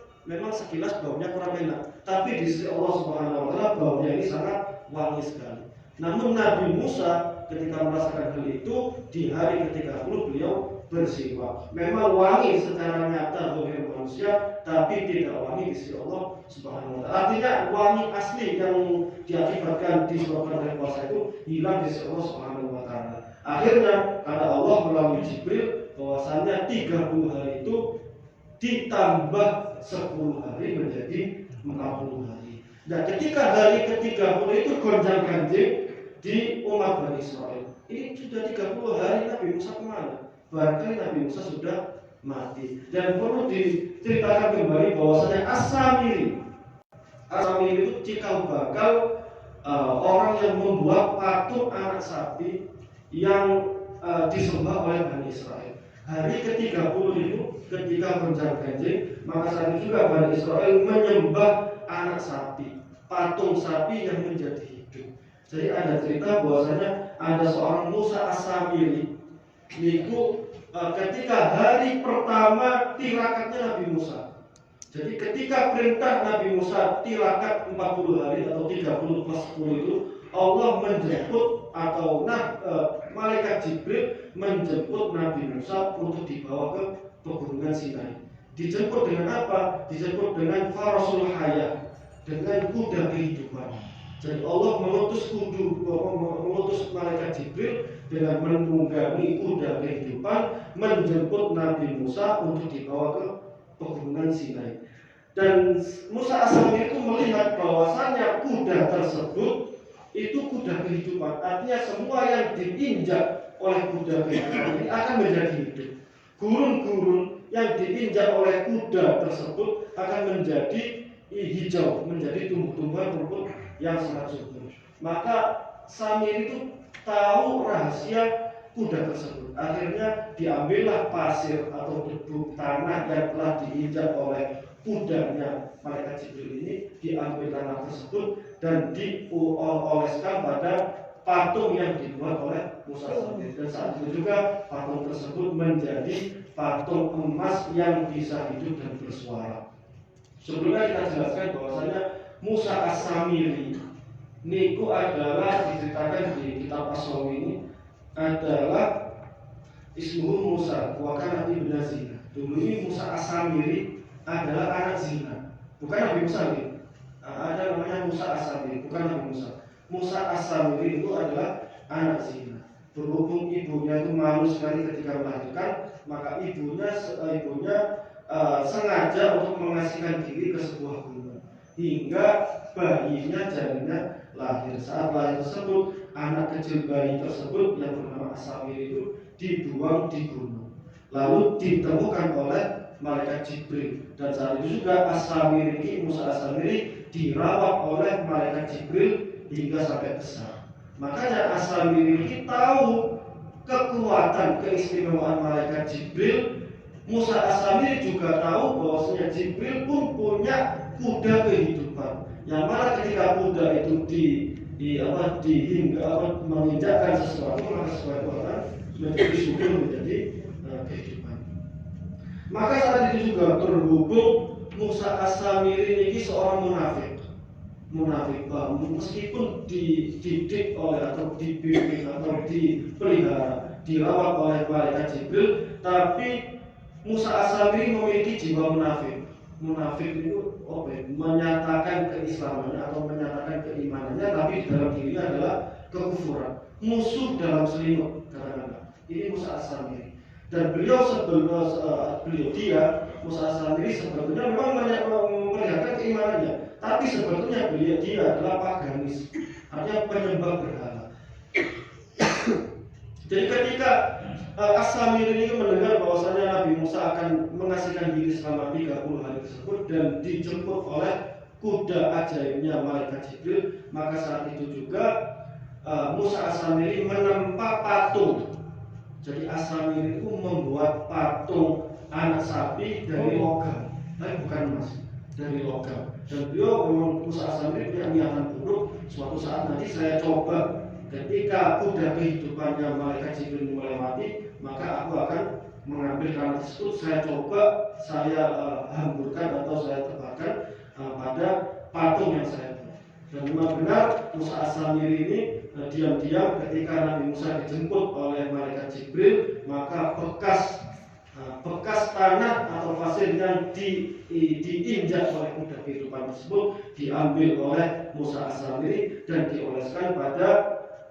Speaker 1: sekilas baunya kurang enak, tapi di sisi Allah Subhanahu wa taala baunya ini sangat wangi sekali. Namun Nabi Musa ketika merasakan hal itu di hari ke-30 beliau bersiwak. Memang wangi secara nyata zahir manusia, tapi tidak wangi di sisi Allah Subhanahu wa taala. Artinya wangi asli yang diakibatkan disebabkan oleh puasa itu hilang di sisi Allah Subhanahu wa taala. Akhirnya kata Allah melalui Jibril bahwasanya 30 hari itu ditambah 10 hari menjadi 40 hari. Dan ketika hari ke-30 itu gonjang-ganjing di umat Bani Israel. Ini sudah 30 hari Nabi Musa kemana? Barangkali Nabi Musa sudah mati. Dan perlu diceritakan kembali bahwasanya As-Samiri itu cikal bakal orang yang membuat patung anak sapi yang disembah oleh Bani Israel. Hari ke-30 itu ketika gonjang-ganjing, maka saat itu juga Bani Israel menyembah anak sapi, patung sapi yang menjadi hidup. Jadi ada cerita bahwasanya ada seorang Musa As-Samiri itu ketika hari pertama tirakatnya Nabi Musa. Jadi ketika perintah Nabi Musa tirakat 40 hari atau 30 plus 10 itu, Allah menjemput atau malaikat Jibril menjemput Nabi Musa untuk dibawa ke pegunungan Sinai. Dijemput dengan apa? Dijemput dengan farasul hayah, dengan kuda kehidupan. Jadi Allah mengutus malaikat Jibril dengan menunggangi kuda kehidupan menjemput Nabi Musa untuk dibawa ke pegunungan Sinai. Dan Musa As-Samiri itu melihat bahwasannya kuda tersebut itu kuda kehidupan. Artinya semua yang diinjak oleh kuda kehidupan ini akan menjadi hidup. Gurun-gurun yang diinjak oleh kuda tersebut akan menjadi hijau, menjadi tumbuh-tumbuhan rumput yang sangat subur. Maka Samiri itu tahu rahasia kuda tersebut. Akhirnya diambillah pasir atau debu tanah yang telah diinjak oleh kudanya malaikat Jibril ini, diambil tanah tersebut dan dioleskan pada patung yang dibuat oleh Musa Samiri. Dan saat itu juga patung tersebut menjadi patung emas yang bisa hidup dan bersuara. Sebelumnya kita jelaskan bahwasanya Musa As-Samiri niku adalah diceritakan di kitab As-Sawi ini adalah ismuhu Musa wa kana ibn zina. Dulu ini Musa As-Samiri adalah anak zina. Bukan Nabi Musa ini. Ada namanya Musa As-Samiri, bukan Nabi Musa. Musa As-Samiri itu adalah anak zina. Berhubung ibunya itu malu sekali ketika melahirkan, maka ibunya sengaja untuk mengasihkan diri ke sebuah gunung hingga bayinya janinnya lahir. Saat lahir tersebut, anak kecil bayi tersebut yang bernama As-Samiri itu dibuang di gunung, lalu ditemukan oleh malaikat Jibril. Dan saat itu juga As-Samiri, Musa As-Samiri dirawat oleh malaikat Jibril hingga sampai besar. Makanya As-Samiri tahu kekuatan keistimewaan malaikat Jibril, Musa As-Samiri juga tahu bahwasanya Jibril pun punya kuda kehidupan. Yang mana ketika kuda itu menginjakkan sesuatu, maka sesuatu akan menjadi subur, menjadi kehidupan. Maka saat itu juga berhubung Musa As-Samiri ini seorang munafik, meskipun dididik oleh atau dibimbing atau dipelihara, dirawat oleh malaikat Jibril, tapi Musa As-Samiri memiliki jiwa munafik. Munafik itu menyatakan keislamannya atau menyatakan keimanannya, tapi di dalam dirinya adalah kekufuran, musuh dalam selimut, katakanlah. Ini Musa As-Samiri. Dan Musa As-Samiri sebetulnya memang memperlihatkan keimanannya, tapi sebetulnya dia adalah paganis, artinya penyembah berhala. Jadi ketika As-Samiri ini mendengar bahwasanya Nabi Musa akan mengasihkan diri selama 30 hari tersebut dan dijemput oleh kuda ajaibnya malaikat Jibril, maka saat itu juga Musa As-Samiri menempa patung. Jadi As-Samiri itu membuat patung anak sapi dari logam, tapi bukan emas, dari logam. Dan beliau memang Musa As-Samiri punya niatan buruk. Suatu saat nanti saya coba, ketika kuda kehidupannya malaikat Jibril mulai mati, maka aku akan mengambil tanah tersebut, saya hamburkan atau saya tebarkan pada patung yang saya buat. Dan memang benar Musa As-Samiri ini diam-diam ketika Nabi Musa dijemput oleh malaikat Jibril, maka bekas tanah atau pasir yang diinjak oleh kuda kehidupan tersebut diambil oleh Musa As-Samiri dan dioleskan pada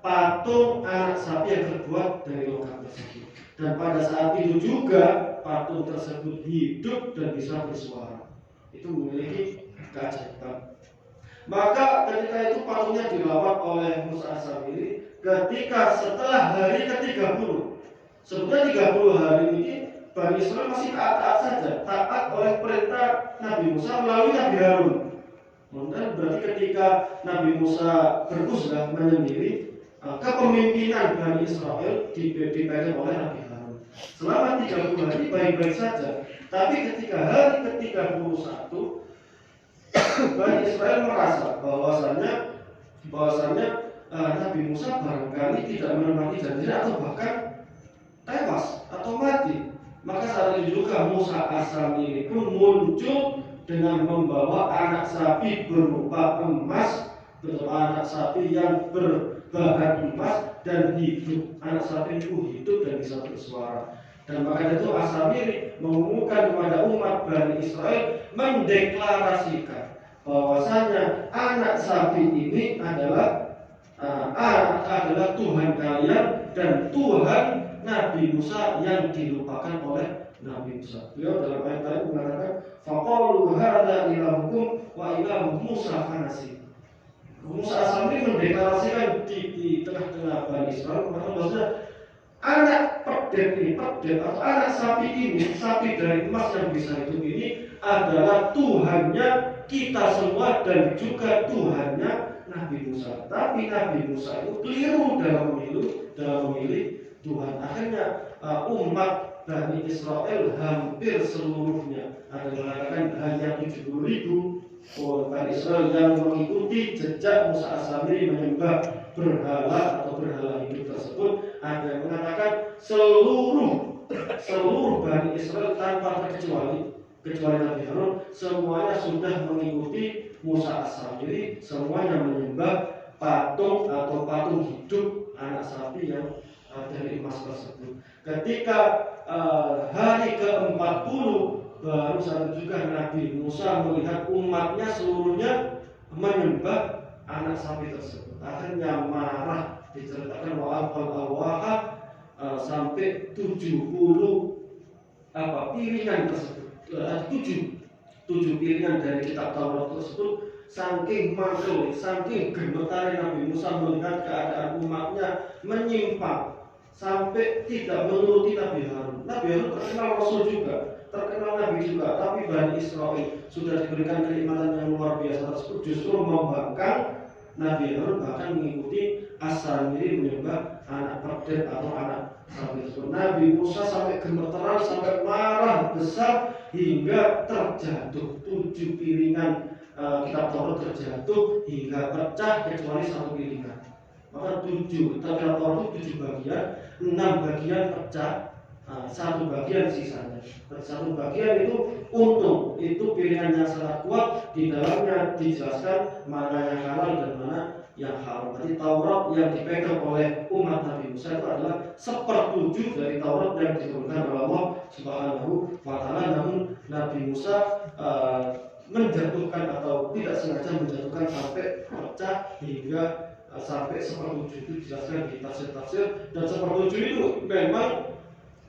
Speaker 1: patung anak sapi yang terbuat dari logam tersebut. Dan pada saat itu juga patung tersebut hidup dan bisa bersuara. Itu memiliki keajaiban. Maka ketika itu patungnya dirawat oleh Musa As-Samiri, ketika setelah hari ke-30, sebenarnya 30 hari ini Bani Israel masih taat saja, taat oleh perintah Nabi Musa melalui Nabi Harun. Dan berarti ketika Nabi Musa beruzlah menyendiri, kepemimpinan Bani Israel dipegang oleh Nabi Harun. Selama 30 hari baik-baik saja, tapi ketika hari ke-31 Bani Israel merasa bahwasanya Nabi Musa barangkali tidak menepati janjinya atau bahkan tewas atau mati. Maka saat itu juga Musa As-Samiri pun muncul dengan membawa anak sapi berupa emas, anak sapi yang berbahan emas dan hidup. Anak sapi itu hidup dan bisa bersuara. Dan maka itu As-Samiri mengumumkan kepada umat Bani Israel, mendeklarasikan bahwasanya anak sapi ini adalah Tuhan kalian dan Tuhan Nabi Musa yang dilupakan oleh Nabi Musa. Beliau dalam ayat lain mengatakan, faqalu hadza ilahukum wa ilahu Musa fanasi. Musa As-Samiri mendeklarasikan di tengah-tengah Bani Israel, bahwasanya anak pedet atau anak sapi ini, sapi dari emas yang bisa hidup ini adalah Tuhannya kita semua dan juga Tuhannya Nabi Musa. Tapi Nabi Musa itu keliru dalam memilih Tuhan. Akhirnya umat Bani Israel hampir seluruhnya, ada yang mengatakan hanya 70.000 Bani Israel yang mengikuti jejak Musa As-Samiri menyembah berhala atau berhala hidup tersebut. Ada yang mengatakan seluruh Bani Israel tanpa terkecuali Nabi Harun, semuanya sudah mengikuti Musa As-Samiri, semuanya menyembah patung atau patung hidup anak sapi yang dari emas tersebut. Ketika hari ke-40 baru saat juga Nabi Musa melihat umatnya seluruhnya menyembah anak sapi tersebut. Akhirnya marah, diceritakan sampai 70 piringan tersebut. 7 piringan dari kitab Taurat tersebut, saking mangkel, saking gemetar Nabi Musa melihat keadaan umatnya menyimpang sampai tidak menuruti Nabi Harun. Nabi Harun terkenal Rasul juga, terkenal Nabi juga, tapi Bani Israel sudah diberikan kenikmatan yang luar biasa tersebut justru membangkang Nabi Harun, bahkan mengikuti As-Samiri menyembah anak pedet atau anak Sampai Nabi Musa sampai gemeteran, sampai marah besar hingga terjatuh 7 piringan kitab Taurat terjatuh hingga pecah kecuali 1 piringan. Maka 7 kitab Taurat itu 7 bagian, 6 bagian pecah, 1 bagian sisanya. 1 bagian itu untung, itu piringan yang sangat kuat, di dalamnya dijelaskan mana yang halal dan mana yang haram. Berarti Taurat yang dipegang oleh umat Nabi Musa itu adalah 1/7 dari Taurat yang diturunkan oleh Allah Subhanahu wa Ta'ala. Namun Nabi Musa menjatuhkan atau tidak sengaja menjatuhkan sampai pecah hingga sampai 1/7 itu dijelaskan di tafsir-tafsir. Dan 1/7 itu memang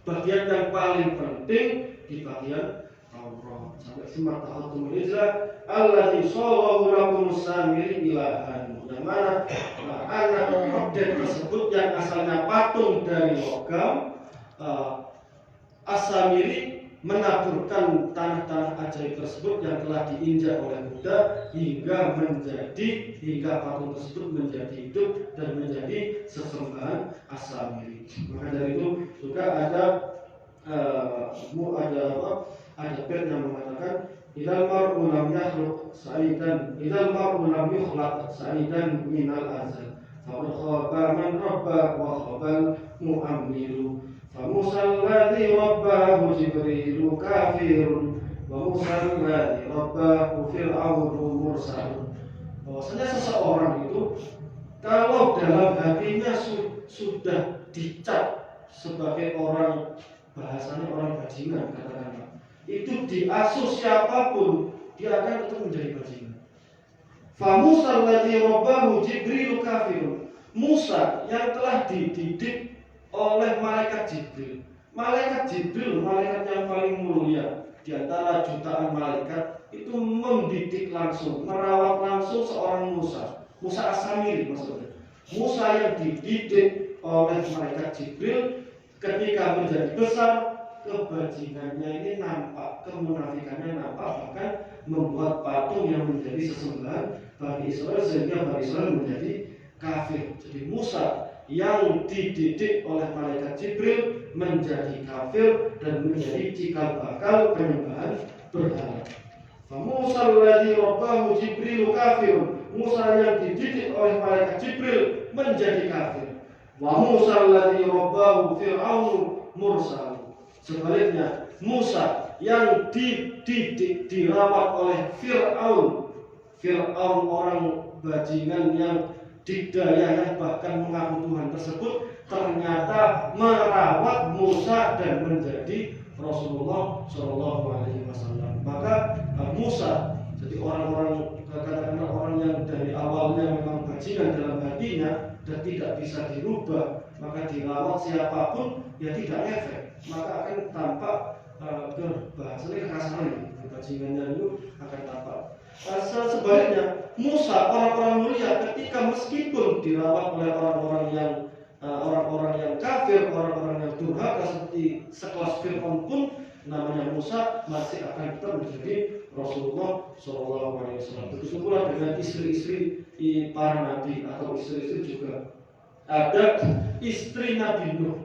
Speaker 1: bagian yang paling penting di bagian Taurat. Sampai simak tahatumul hijrah allati sallallahu lakum samiri ilahan, yang mana anak objek tersebut yang asalnya patung dari logam, As-Samiri menaburkan tanah-tanah ajaib tersebut yang telah diinjak oleh Buddha hingga patung tersebut menjadi hidup dan menjadi sesembahan As-Samiri. Maka dari itu juga ada bait yang mengatakan idal mar'u lam yakhluq sa'idan minal azal fa khaba man rabba wa khabal mu'ammilu fa Musa alladhi rabbahu Jibrilu kafirun wa Musa alladhi rabbahu Fir'aunu mursalun. Bahwasanya seseorang itu kalau dalam hatinya sudah dicap sebagai orang, bahasanya orang bajingan, katakanlah, itu diasuh siapapun dia akan tetap menjadi bajingan. Fa Musa alladzi rabbahu Jibril kafirun. Musa yang telah dididik oleh malaikat Jibril. Malaikat Jibril, malaikat yang paling mulia di antara jutaan malaikat, itu mendidik langsung, merawat langsung seorang Musa. Musa As-Samiri maksudnya. Musa yang dididik oleh malaikat Jibril ketika menjadi besar, kebajingannya ini nampak, kemunafikannya nampak, bahkan membuat patung yang menjadi sesembahan Bani Israel sehingga Bani Israel menjadi kafir. Jadi Musa yang dididik oleh malaikat Jibril menjadi kafir dan menjadi cikal bakal penyembahan berhala. Musa alladzi rabbahu Jibril kafir. Musa yang dididik oleh malaikat Jibril menjadi kafir. Wa Musa alladzi rabbahu Fir'aunu mursal. Sebaliknya, Musa yang dididik, dirawat oleh Fir'aun orang bajingan yang dikdaya, yang bahkan mengaku Tuhan tersebut, ternyata merawat Musa dan menjadi Rasulullah Shallallahu Alaihi Wasallam. Maka Musa jadi katakanlah orang yang dari awalnya memang bajingan dalam hatinya dan tidak bisa dirubah, maka dirawat siapapun ya tidak efek, maka akan tampak bahasanya kekasaran, kebajingannya itu akan tampak. Sebaliknya Musa orang-orang mulia ketika meskipun dirawat oleh orang-orang yang kafir, orang-orang yang durhaka seperti sekelas Fir'aun pun, namanya Musa masih akan tetap menjadi Rasulullah Shallallahu Alaihi Wasallam. Begitu pula dengan istri-istri para nabi atau istri-istri juga. Ada istri Nabi Nuh.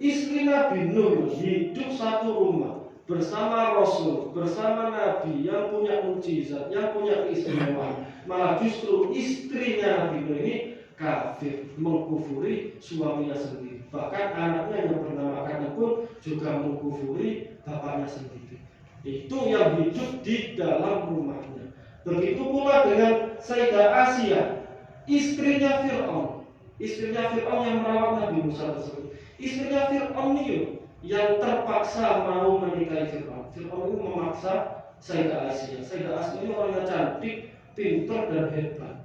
Speaker 1: Istri Nabi Nuh hidup satu rumah bersama Rasul, bersama Nabi yang punya mukjizat, yang punya keistimewaan. Malah justru istrinya Nabi Nuh ini kafir, mengkufuri suaminya sendiri. Bahkan anaknya yang bernama Kanah pun juga mengkufuri bapaknya sendiri. Itu yang hidup di dalam rumahnya. Begitu pula dengan Sayyidah Asia, istrinya Fir'aun. Istrinya Fir'aun yang merawat Nabi Musa tersebut. Istrinya Fir'aun ini yang terpaksa mau menikahi Fir'aun. Fir'aun itu memaksa Sayyidah Asia. Sayyidah Asia ini orangnya cantik, pintar dan hebat.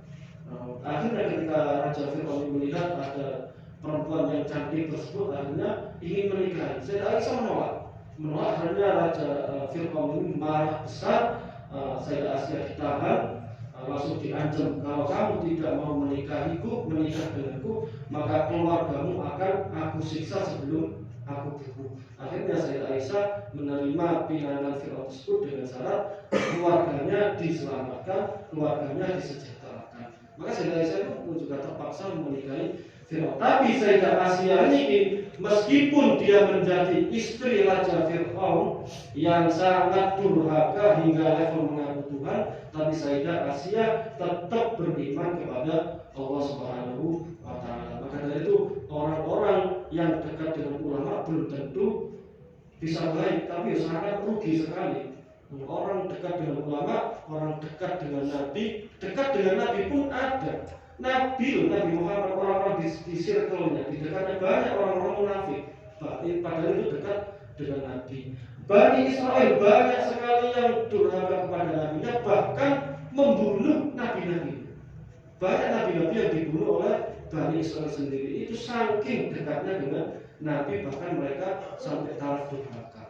Speaker 1: Akhirnya ketika Raja Fir'aun melihat ada perempuan yang cantik tersebut, akhirnya ingin menikahi. Sayyidah Aisyah menolak. Akhirnya Raja Fir'aun ini marah besar. Sayyidah Asia ditahan, langsung diancam, kalau kamu tidak mau menikah denganku, maka keluargamu akan aku siksa sebelum aku bunuh. Akhirnya Sayyidah Aisyah menerima pinangan Fir'aun tersebut dengan syarat keluarganya diselamatkan, keluarganya disejahterakan. Maka Sayyidah Aisyah itu juga terpaksa menikahi Fir'aun. Tapi Sayyidah Asia ini meskipun dia menjadi istri Raja Fir'aun yang sangat durhaka hingga level mengaku Tuhan, tapi Sayyidah Asia tetap beriman kepada Allah Subhanahu wa Ta'ala. Maka dari itu orang-orang yang dekat dengan ulama belum tentu bisa baik, tapi sangat rugi sekali. Orang dekat dengan ulama, orang dekat dengan Nabi, dekat dengan Nabi pun ada. Nabi Muhammad, orang-orang di circle-nya, di dekatnya banyak orang-orang munafik. Padahal itu dekat dengan Nabi. Bani Israel banyak sekali yang durhaka kepada Nabi-nya, bahkan membunuh Nabi-Nabi. Banyak Nabi-Nabi yang dibunuh oleh Bani Israel sendiri. Itu saking dekatnya dengan Nabi, bahkan mereka sampai taraf durhaka.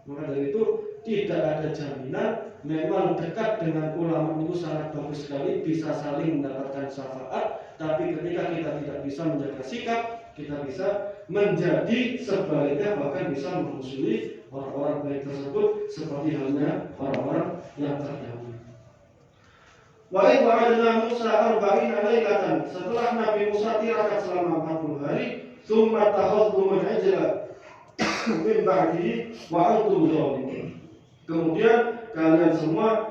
Speaker 1: Maka dari itu tidak ada jaminan. Memang dekat dengan ulama itu sangat bagus sekali, bisa saling mendapatkan syafaat. Tapi ketika kita tidak bisa menjaga sikap, kita bisa menjadi sebaliknya, bahkan bisa memusuhi orang-orang baik tersebut, seperti halnya orang-orang yang terdahulu. Wa idh wa'adna Musa 40 lailatan, setelah Nabi Musa tirakat selama 40 hari, tsumma takhadhtum al-ijla min ba'dihi wa antum zalimun. Kemudian kalian semua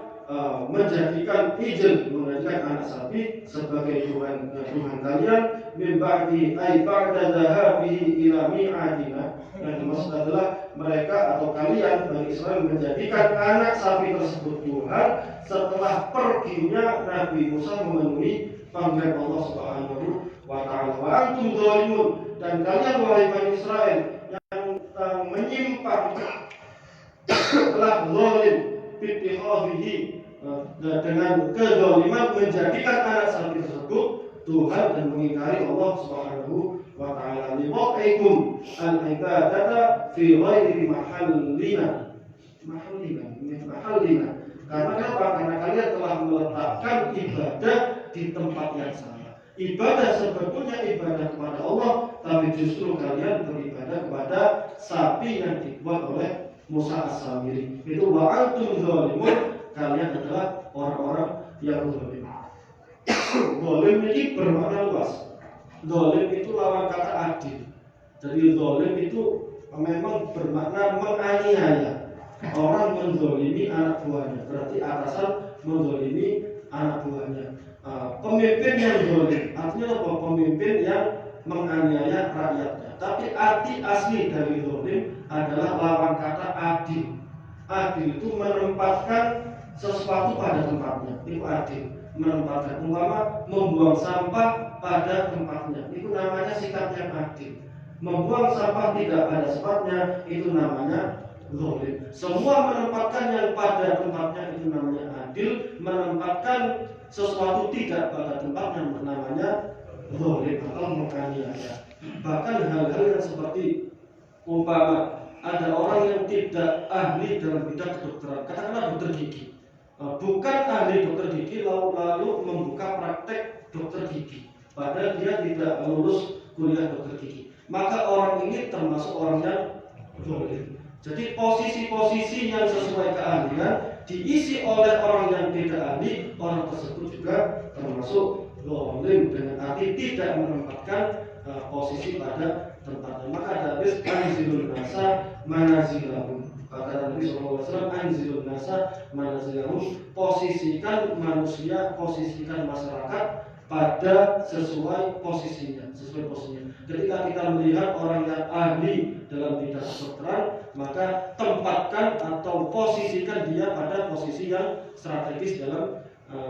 Speaker 1: menjadikan anak sapi sebagai Tuhan kalian, min ba'di ay ba'da dhahabihi ila mi'adina. Dan maksud adalah mereka atau kalian Bani Israel menjadikan anak sapi tersebut Tuhan setelah perginya Nabi Musa memenuhi panggilan Allah Subhanahu wa Ta'ala. Wa antum zalimun, dan kalian wahai Bani Israel yang menyimpang telah zalim bittikhadhihi, dengan kezaliman menjadikan anak sapi tersebut Tuhan dan mengingkari Allah Subhanahu wa Ta'ala. Liwaqaikum al-ibadata fi ghairi mahallina. Karena apa? Karena kalian telah meletakkan ibadah di tempat yang salah. Ibadah sebetulnya ibadah kepada Allah, tapi justru kalian beribadah kepada sapi yang dibuat oleh Musa As-Samiri. Itu wa antum zalimun, kalian adalah orang-orang yang zalim. Zalim ini bermakna luas. Zalim itu lawan kata adil. Jadi zalim itu memang bermakna menganiaya. Orang menzalimi anak buahnya, berarti atasan menzalimi anak buahnya. Pemimpin yang zalim, artinya apa? Pemimpin yang menganiaya rakyatnya. Tapi arti asli dari zalim adalah lawan kata adil. Adil itu menempatkan sesuatu pada tempatnya, itu adil. Menempatkan, umpama membuang sampah pada tempatnya, itu namanya sikap yang adil. Membuang sampah tidak pada tempatnya, itu namanya zalim. Semua menempatkan yang pada tempatnya, itu namanya adil. Menempatkan sesuatu tidak pada tempatnya namanya zalim atau menganiaya. Bahkan hal-hal yang seperti umpama ada orang yang tidak ahli dalam bidang kedokteran, katakanlah dokter gigi, bukan ahli dokter gigi lalu membuka praktek dokter gigi, padahal dia tidak lulus kuliah dokter gigi, maka orang ini termasuk orang yang zalim. Jadi posisi-posisi yang sesuai keahlian diisi oleh orang yang tidak ahli, orang tersebut juga termasuk zalim, dengan arti tidak menempatkan posisi pada tempatnya. Maka ada hadis anzilun nasa manazilahum. Kata Nabi SAW, anzilun nasa manazilahum, posisikan manusia, posisikan masyarakat pada sesuai posisinya, Ketika kita melihat orang yang ahli dalam bidang kedokteran, maka tempatkan atau posisikan dia pada posisi yang strategis dalam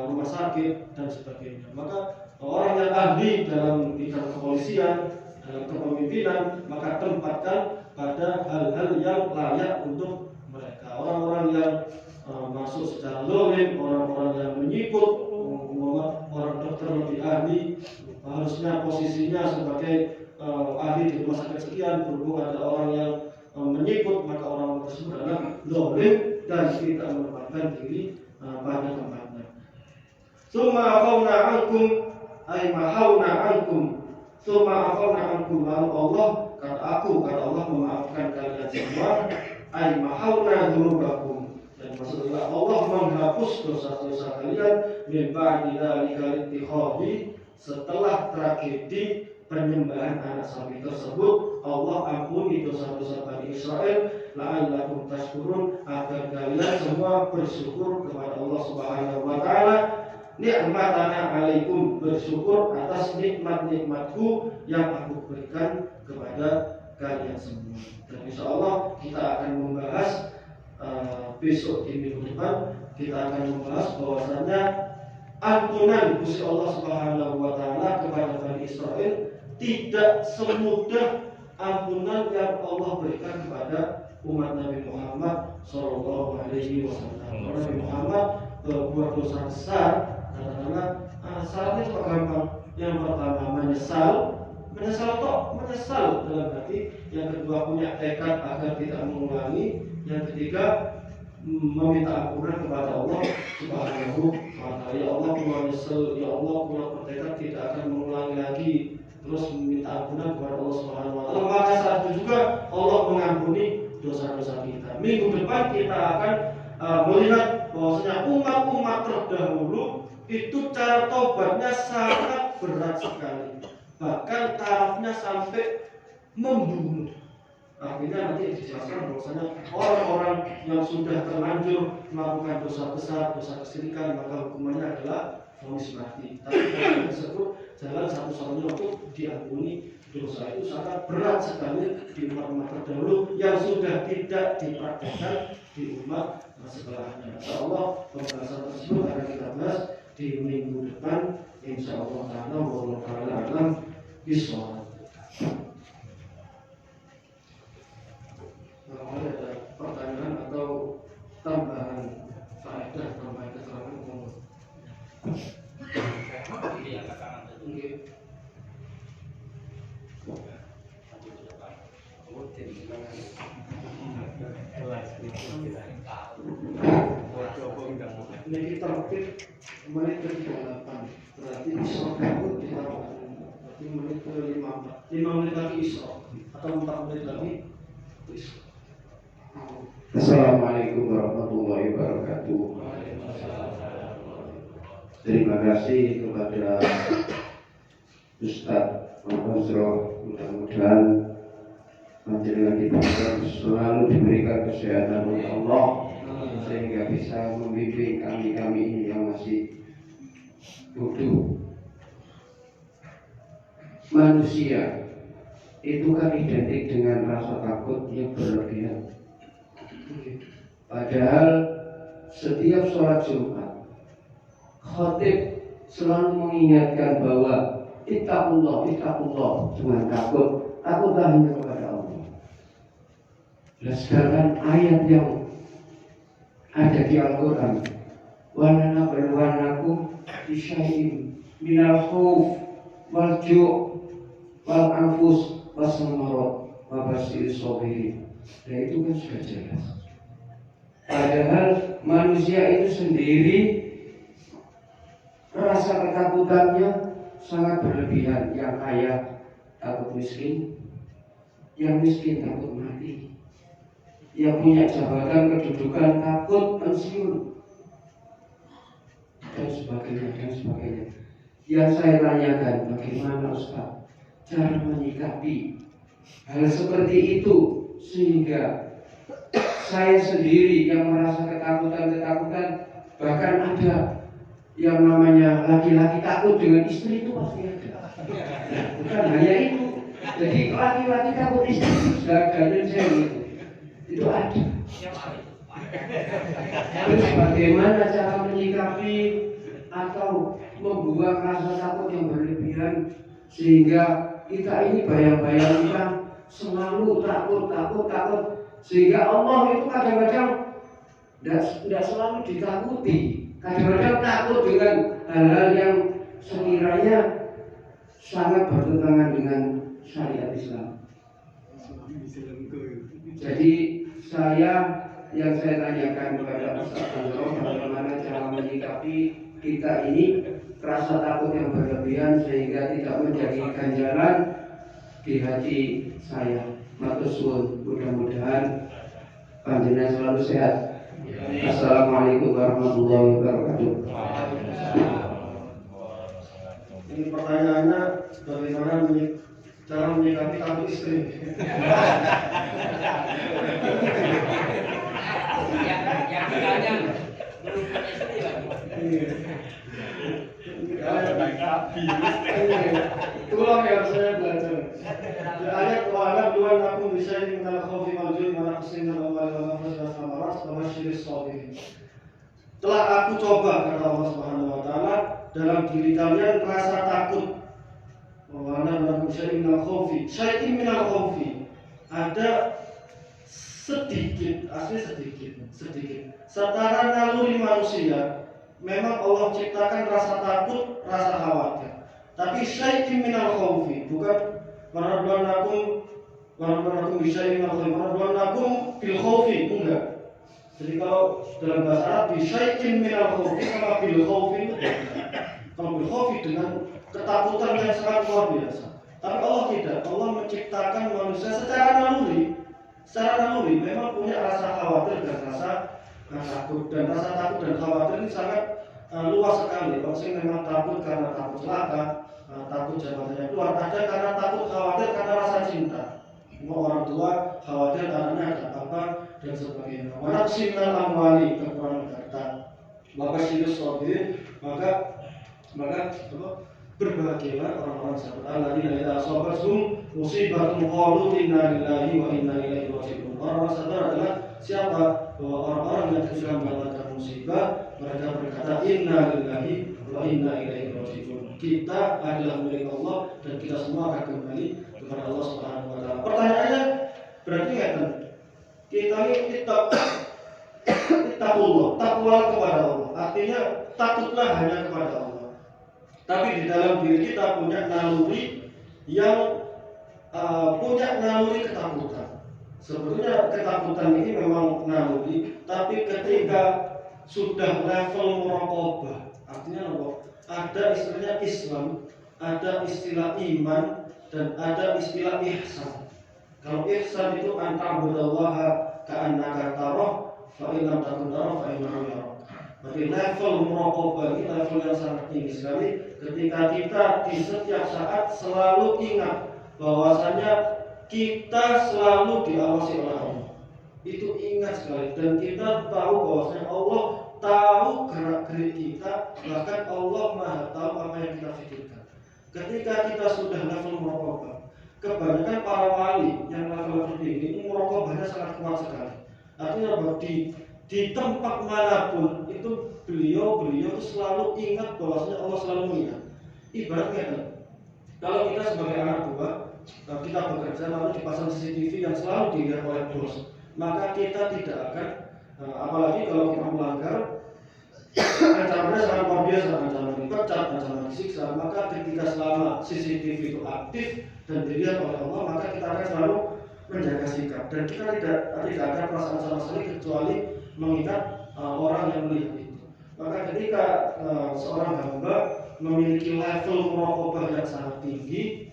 Speaker 1: rumah sakit dan sebagainya. Maka orang yang ahli dalam bidang kepolisian, dalam kepemimpinan, maka tempatkan pada hal-hal yang layak untuk mereka. Orang-orang yang masuk secara zalim, orang-orang yang menyikut, orang dokter lebih ahli, harusnya posisinya sebagai ahli di rumah sakit sekian, berhubung ada orang yang menyikut, maka orang tersebut adalah zalim dan tidak menempatkan diri pada tempatnya. Summa afawna ankum ay mahawna ankum. Summa afawna ankum, lalu Allah kata Allah memaafkan kalian semua, ay mahawna dzunubakum. Dan maksudnya Allah menghapus dosa-dosa kalian min ba'di dzalika littikhadhi, setelah tragedi penyembahan anak sapi tersebut, Allah ampuni dosa-dosa Bani Israel, la'allakum tashkurun, agar kalian semua bersyukur kepada Allah Subhanahu wa taala. Ni'matana alaikum, bersyukur atas nikmat-nikmatku yang aku berikan kepada kalian semua. Dan insya Allah kita akan membahas besok di minggu depan, kita akan membahas bahwasannya ampunan Gusti Allah Subhanahu wa taala kepada Bani Israel tidak semudah ampunan yang Allah berikan kepada umat Nabi Muhammad Shallallahu Alaihi Wasallam. Nabi Muhammad berbuat dosa besar, karena syaratnya cuma gampang. Yang pertama menyesal dalam hati. Yang kedua punya tekad agar tidak mengulangi. Yang ketiga meminta ampunan kepada Allah Subhanahu wa taala. Ya Allah, aku menyesal, ya Allah, aku bertekad tidak akan mengulangi lagi. Terus meminta ampunan kepada Allah Subhanahu wa taala. Maka saat itu juga Allah mengampuni dosa-dosa kita. Minggu depan kita akan melihat bahwasanya umat-umat terdahulu itu cara tobatnya sangat berat sekali. Bahkan tarafnya sampai membunuh. Akhirnya nanti dijelaskan bahwasanya orang-orang yang sudah terlanjur melakukan dosa besar, dosa kesyirikan, maka hukumannya adalah vonis mati. Tapi yang tersebut jalan satu-satunya untuk diampuni dosa itu sangat berat sekali di umat-umat terdahulu yang sudah tidak dipraktekkan di umat setelahnya. Insyaallah pembahasan tersebut akan kita bahas di minggu depan. Insyaallah taala wallahu taala alam bishawab. Kalau ada pertanyaan atau tambahan faedah, tambahan keterangan umum. Ini tertib menit ke-38, berarti isra itu ditaruhkan berarti menit ke-5 menit lagi isra atau 4 menit lagi isra.
Speaker 2: Assalamualaikum warahmatullahi wabarakatuh. Terima kasih kepada Ustadz Mahfuzro. Mudah-mudahan panjenengan kita selalu diberikan kesehatan oleh Allah sehingga bisa membimbing kami ini yang masih butuh. Manusia itu kan identik dengan rasa takut yang berlebihan. Padahal setiap sholat Jumat khatib selalu mengingatkan bahwa ittaqullah, jangan takutlah hanya kepada Allah. Sedangkan ayat yang ada di Al-Quran, wa lanabluwannakum bisyai'in minal khauf wal ju' wal anfus was-samarat wa basyiris sabirin. Dan itu kan sudah jelas. Padahal manusia itu sendiri rasa ketakutannya sangat berlebihan. Yang kaya takut miskin, yang miskin takut mati, yang punya jabatan kedudukan takut pensiun, dan sebagainya. Yang saya tanyakan, bagaimana Ustaz cara menyikapi hal seperti itu sehingga saya sendiri yang merasa ketakutan, bahkan ada yang namanya laki-laki takut dengan istri itu pasti ada. Bukan hanya itu, jadi laki-laki takut istri dan saya itu ada. Terus bagaimana cara menyikapi atau membuang rasa takut yang berlebihan sehingga kita ini bayang-bayangkan selalu takut, sehingga Allah itu kadang-kadang tidak selalu ditakuti. Kadang-kadang takut dengan hal-hal yang sekiranya sangat bertentangan dengan syariat Islam. Jadi yang saya tanyakan kepada Ustaz Anwar, bagaimana cara menyikapi kita ini rasa takut yang berlebihan sehingga tidak menjadi ganjalan di hati saya. Matur suwun, mudah-mudahan panjenengan selalu sehat. Assalamualaikum warahmatullahi wabarakatuh.
Speaker 1: Ini pertanyaannya bagaimana istri.
Speaker 3: Yang tinggalnya belum punya istri lagi.
Speaker 1: Itulah yang saya belajar. Ayat wa alam dua nakum bisa minal khawfi wal ju'i wa naqsin min al-amwali wal anfusi was thamarat wa basyiris sabirin. Telah aku coba, kata Allah Subhanahu wa taala, dalam diri kalian rasa takut. Wa alam nakum syai'in minal khawfi. Syai'in minal khawfi. Ada sedikit, asli sedikit. Setara naluri manusia. Memang Allah ciptakan rasa takut, rasa khawatir. Tapi syai'in minal khawfi, bukan warabluwannakum bisyai'in minal khawfi, warabluwannakum bil khawfi, enggak. Jadi kalau dalam bahasa Arab bisyai'in minal khawfi sama bil khawfi, kalau bil khawfi dengan ketakutan yang sangat luar biasa. Tapi Allah tidak, Allah menciptakan manusia secara naluri. Memang punya rasa khawatir dan rasa takut, dan rasa takut dan khawatir ini sangat luas sekali. Kalau saya memang takut karena takut celaka, takut jabatannya keluar, ada karena takut khawatir karena rasa cinta. Mau orang tua khawatir anaknya ada apa dan sebagainya. Wanaqsin minal amwali, kekurangan harta. Wabasyirus sabirin, maka berbahagialah orang-orang sabar alladzina idza asabathum musibatun qalu inna lillahi wa inna ilaihi raji'un. Orang sabar adalah siapa? Bahwa orang-orang yang ketika mendapatkan musibah, mereka berkata inna lillahi wa inna ilaihi raji'un. Kita adalah milik Allah dan kita semua akan kembali kepada Allah Subhanahu wa taala. Pertanyaannya berarti kan kita ini takwa kepada Allah. Artinya takutlah hanya kepada Allah. Tapi di dalam diri kita punya naluri yang punya naluri ketakutan. Sebetulnya ketakutan ini memang naluri, tapi ketika sudah level muraqabah, artinya apa? Ada istilahnya Islam, ada istilah iman, dan ada istilah ihsan. Kalau ihsan itu anta'budallaha ka'annaka tarah, fa in lam takun tarah fa innahu yarah. Berarti level muraqabah ini level yang sangat tinggi sekali. Ketika kita di setiap saat selalu ingat bahwasanya kita selalu diawasi oleh Allah. Itu ingat sekali, dan kita tahu bahwasanya Allah tahu gerak-gerik kita, bahkan Allah Maha tahu apa yang kita pikirkan. Ketika kita sudah level muraqabah, kebanyakan para wali yang level tinggi ini muraqabahnya sangat kuat sekali. Artinya bahwa di tempat manapun itu beliau itu selalu ingat bahwasanya Allah selalu melihat. Ibaratnya kan, kalau kita sebagai anak buah, kita bekerja lalu dipasang CCTV yang selalu dilihat oleh bos, maka kita tidak akan, apalagi kalau kita melanggar, ancamannya sangat luar biasa, ancaman dipecat, ancaman disiksa. Maka ketika selama CCTV itu aktif dan dilihat oleh Allah, maka kita akan selalu menjaga sikap, dan kita tidak ada perasaan sama sekali kecuali mengingat orang yang melihat itu. Maka ketika seorang hamba memiliki level muraqabah yang sangat tinggi,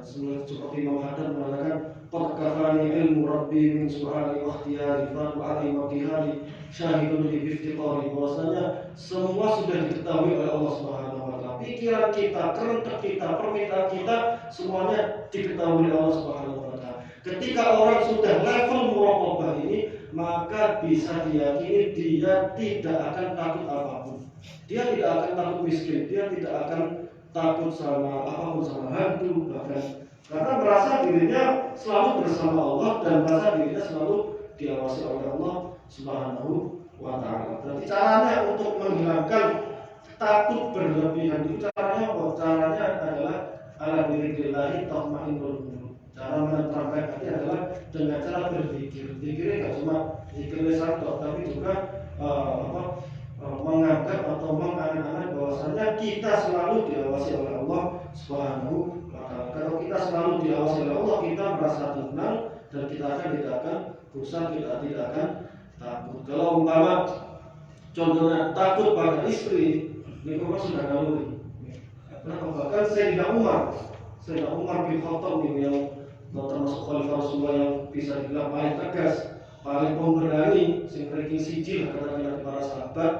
Speaker 1: seperti Imam Haddad mengatakan, qad kafani ilmu rabbi min su'ali wa ikhtiyari fa'ati wa qihari syahidun li iftiqari. Bahwasanya semua sudah diketahui oleh Allah Subhanahu wa taala. Pikiran kita, kerentak kita, permintaan kita, semuanya diketahui oleh Allah Subhanahu wa taala. Ketika orang sudah level muraqabah ini, maka bisa diyakini dia tidak akan takut apapun. Dia tidak akan takut miskin, dia tidak akan takut sama apapun, sama hantu bahkan, karena merasa dirinya selalu bersama Allah dan merasa dirinya selalu diawasi oleh Allah Subhanahu wa taala. Berarti caranya untuk menghilangkan takut berlebihan itu caranya apa? Caranya adalah ala dzikrillahi tatma'innul qulub. Cara menenteramkan hati adalah dengan cara berzikir. Zikirnya tidak cuma zikir lisan tapi juga menganggap atau mengangan-angan bahwasanya kita selalu diawasi oleh Allah Subhanahu wa taala. Kalau kita selalu diawasi oleh Allah, kita merasa tenang dan kita tidak akan gusar, kita tidak akan takut. Kalau umpama contohnya takut pada istri, ini memang sudah naluri. Bahkan Sayyidina Umar bin Khattab yang termasuk khalifah Rasulullah yang bisa dibilang paling tegas, paling pemberani, sing ranking siji katakan para sahabat.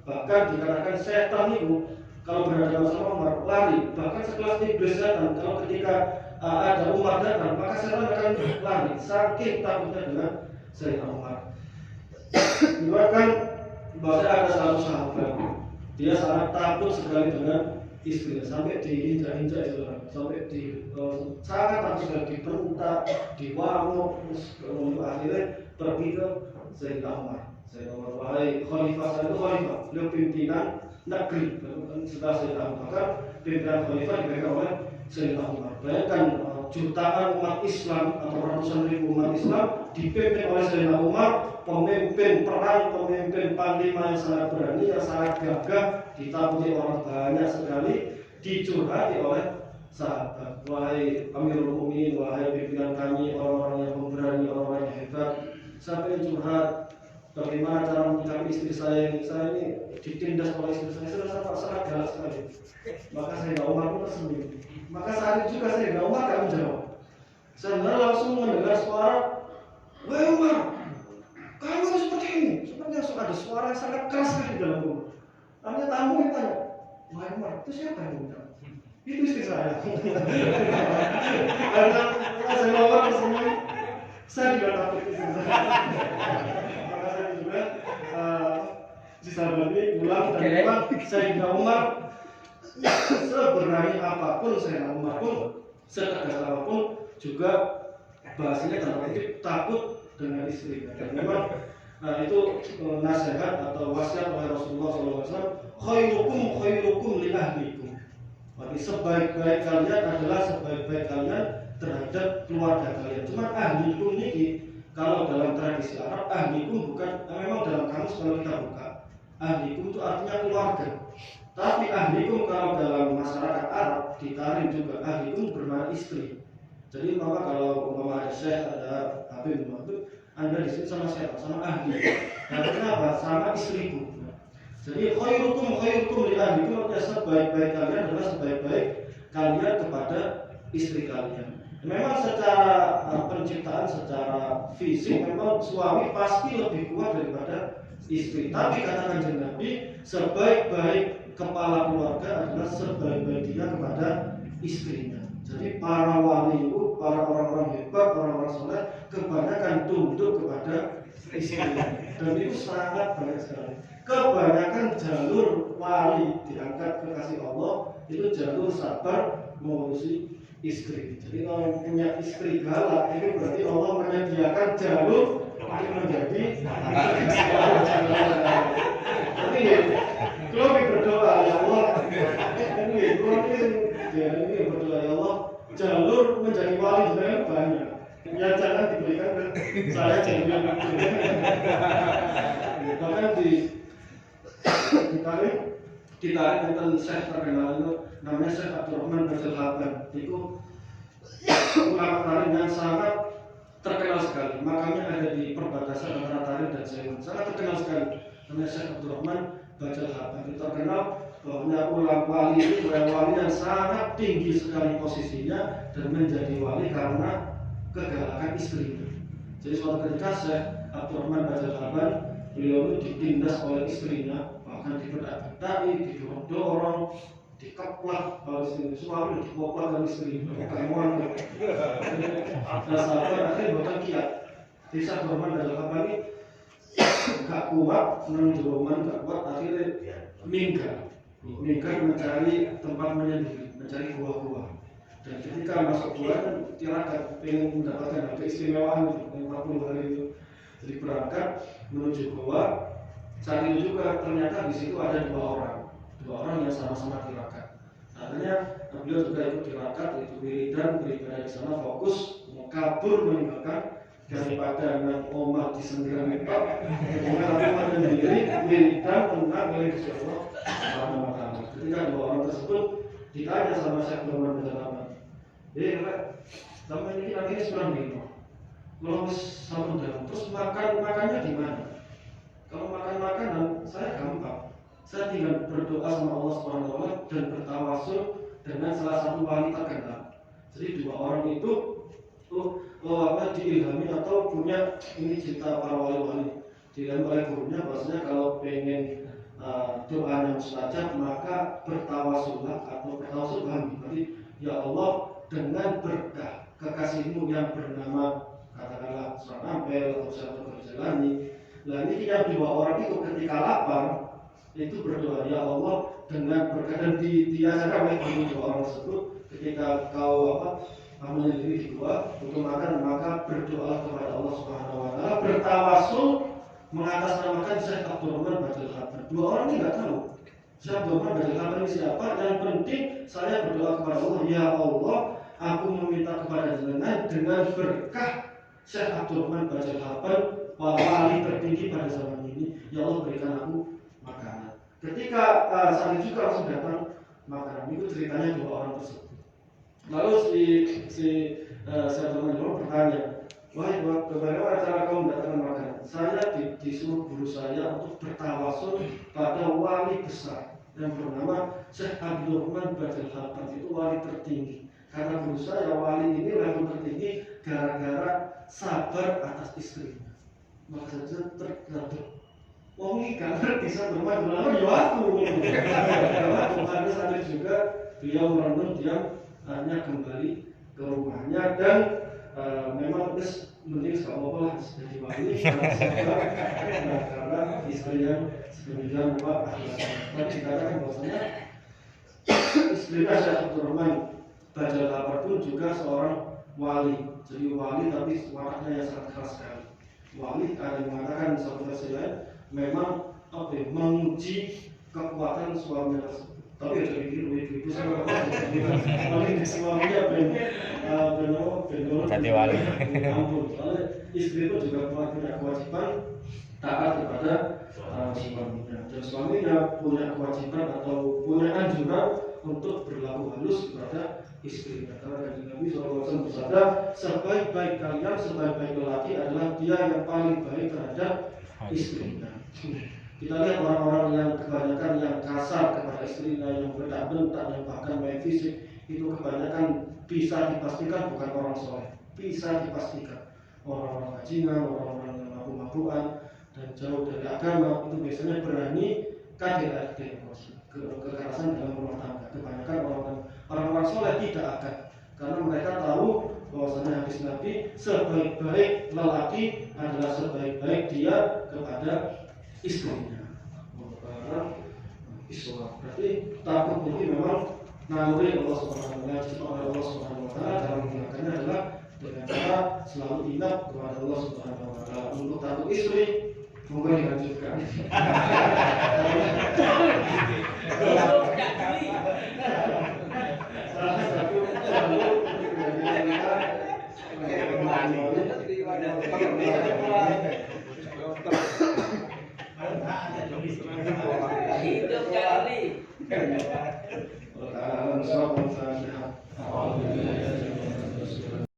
Speaker 1: Bahkan dikatakan setan itu kalau berhadapan sama Umar lari, bahkan sekelas iblis setan kalau ketika ada Umar datang, maka setan akan lari saking takutnya dengan Sayyidina Umar. Diriwayatkan bahwa ada satu sahabat, dia sangat takut sekali dengan istrinya sampai diinjak-injak itu, sampai sangat takut sekali dibentak, diwaruk, terus akhirnya pergi ke Sayyidina Umar. Sayyidina Umar, wahai khalifah, saya itu khalifah, beliau pimpinan negeri. Setelah Sayyidina Abu Bakar, pimpinan khalifah dipegang oleh Sayyidina Umar. Bayangkan jutaan umat Islam atau ratusan ribu umat Islam dipimpin oleh Sayyidina Umar, pemimpin perang, pemimpin panglima yang sangat berani, yang sangat gagah, ditakuti orang banyak sekali, dicurhati oleh sahabat. Wahai Amirul Mukminin, wahai pimpinan kami, orang-orang yang pemberani, orang-orang yang hebat, sampai curhat bagaimana cara menyikapi istri saya ini ditindas oleh istri saya sangat galak sekali. Maka Sayyidina Umar pun tersenyum. Maka saat itu juga Sayyidina Umar tidak menjawab. Sayyidina langsung mendengar suara, wahai Umar, kamu harus seperti ini. Sepertinya ada suara yang sangat keras sekali di dalam rumah. Lalu tamu yang tanya, wahai Umar, itu siapa yang bilang? Itu istri saya. Karena Sayyidina Umar tersenyum, saya juga takut istri saya. Maka saya juga si sahabat ini pulang dan memang Sayyidina Umar seberani apapun Sayyidina Umar pun, setegas apapun juga bahasanya dalam kutip takut dengan istri. Dan memang itu nasihat atau wasiat oleh Rasulullah SAW. Khairukum li ahlikum. Berarti sebaik-baik kalian adalah sebaik-baik kalian terhadap keluarga kalian. Cuma ahlikum ini kalau dalam tradisi Arab, ahlikum bukan memang dalam kamus kalau kita buka. Ahlikum itu artinya keluarga. Tapi ahlikum kalau dalam masyarakat Arab ditarik juga ahlikum bermakna istri. Jadi maka kalau umpama ada syekh, ada habib, Anda di sini sama siapa? Sama ahli. Artinya apa? Sama istriku. Jadi khairukum li ahlikum artinya sebaik-baik kalian adalah sebaik-baik kalian kepada istri kalian. Memang secara penciptaan, secara fisik memang suami pasti lebih kuat daripada istri. Tapi katakan Nabi, sebaik-baik kepala keluarga adalah sebaik-baik dia kepada istrinya. Jadi para wali itu, para orang-orang hebat, orang-orang soleh kebanyakan tunduk kepada istrinya. Dan itu sangat banyak sekali. Kebanyakan jalur wali diangkat kekasih Allah itu jalur sabar mengurusi istri. Jadi kalau punya istri galak itu berarti Allah menyediakan jalur untuk menjadi tapi kalau berdoa ya Allah, ini berdoa ya Allah, jalur menjadi wali sebenarnya banyak. Ya jangan diberikan ke saya jalur. Bahkan ditarik tentang Syekh terkenal itu namanya Syekh Abdurrahman Bajal Haban. Itu ulama tarik yang sangat terkenal sekali. Makanya ada di perbatasan antara tarik dan Zemun. Sangat terkenal sekali. Namanya Syekh Abdurrahman Bajal Haban. Itu terkenal bahwa ulama wali itu wali yang sangat tinggi sekali posisinya dan menjadi wali karena kegalakan istrinya. Jadi suatu ketika Syekh Abdurrahman Bajal Haban, beliau itu ditindas oleh istrinya, bahkan dibedak-bedaki, didorong, dikeplak oleh istri. Suami dikeplak oleh istri, kemuan. Ada sahabat akhirnya buatan kiat. Jadi Syekh Abdurrahman Bajal Haban ini gak kuat, menjeroman gak kuat, akhirnya minggat mencari tempat menyendiri, mencari buah-buah. Dan ketika masuk bulan, tirakat ingin mendapatkan keistimewaan itu 40 hari itu. Jadi berangkat menuju goa. Saat itu juga ternyata di situ ada dua orang yang sama-sama tirakat. Artinya beliau juga ikut tirakat, itu wiridan beribadah di sana, fokus kabur meninggalkan daripada anak omah di sendirian itu. Kemudian aku menyendiri wiridan tentang milik Allah Subhanahu wa Ta'ala. Ketika dua orang tersebut ditanya sama Syekh Abdurrahman Bajal Haban, kamu ini akhirnya 9 minggu. Kalau satu dalam, terus makannya di mana? Kalau makan makanan, saya gampang. Saya tinggal berdoa sama Allah SWT dan bertawasul dengan salah satu wali terkenal. Jadi dua orang itu diilhami atau punya ini cerita para wali-wali. Diilhami oleh gurunya bahwasanya kalau pengen doanya mustajab, maka bertawasullah atau bertawasul berarti ya Allah dengan berkah kekasihmu yang bernama katakanlah seorang ampel atau satu berjalani. Nah ini yang dua orang itu ketika lapar itu berdoa ya Allah dengan berkah, dan diajarkan oleh dua orang tersebut ketika kamu menyendiri di gua untuk makan, maka berdoa kepada Allah Subhanahu Wa Taala, bertawasul mengatasnamakan Syekh Abdurrahman Badrul Khabar. Dua orang ini nggak tahu Syekh Abdurrahman Badrul Khabar ini siapa. Yang penting saya berdoa kepada Allah, ya Allah, aku meminta kepada jenengan dengan berkah Syekh Abdurrahman Badrul Khabar, wali tertinggi pada zaman ini, ya Allah berikan aku makanan. Ketika saat itu juga langsung datang makanan. Itu ceritanya dua orang tersebut. Lalu si Syekh Abdurrahman bertanya, wahai bagaimana cara kamu mendapatkan makanan? Saya disuruh guru saya untuk bertawasul pada wali besar yang bernama Syekh Abdurrahman Badrul Khabar, itu wali tertinggi. Karena guru saya wali ini level tertinggi gara-gara sabar atas istrinya. Maka saya tergabung. Oh ini gak ngerti Syekh Abdurrahman ya aku. Karena saat itu juga beliau merenung, dia hanya kembali ke rumahnya dan memang mending sekolah jadi wali karena istri yang sedemikian rupa akhlaknya. Tadi dikatakan bahwasanya istrinya Syekh Abdurrahman Badrul Khabar pun juga seorang wali. Jadi wali tapi wataknya yang sangat keras sekali. Wali ada yang mengatakan satu versi lain memang menguji kekuatan suaminya tersebut. Tapi ya jadi ibu-ibu sama wali suaminya
Speaker 4: jadi wali.
Speaker 1: Ampun, soalnya istri itu juga punya kewajiban taat kepada suaminya, dan suaminya punya kewajiban atau punya anjuran untuk berlaku halus kepada istrinya. Karena Nabi SAW bersabda, sebaik-baik kalian, sebaik-baik lelaki adalah dia yang paling baik terhadap istrinya. Kita lihat orang-orang yang kebanyakan yang kasar kepada istrinya, yang bentak-bentak, yang bahkan main fisik, itu kebanyakan bisa dipastikan bukan orang soleh. Bisa dipastikan orang-orang bajingan, orang-orang yang mabuk-mabukan dan jauh dari agama, itu biasanya berani KDRT, kekerasan dalam rumah tangga. Kebanyakan orang-orang soleh tidak akan, karena mereka tahu bahwasanya hadis Nabi, sebaik-baik lelaki adalah sebaik-baik dia kepada istrinya. Islam berarti takut ini memang naluri Allah Subhanahu wa Ta'ala. Cara menggunakannya adalah dengan cara selalu ingat kepada Allah Subhanahu wa Ta'ala. Untuk takut istri monggo dilanjutkan. Salah satu
Speaker 3: hidup jadi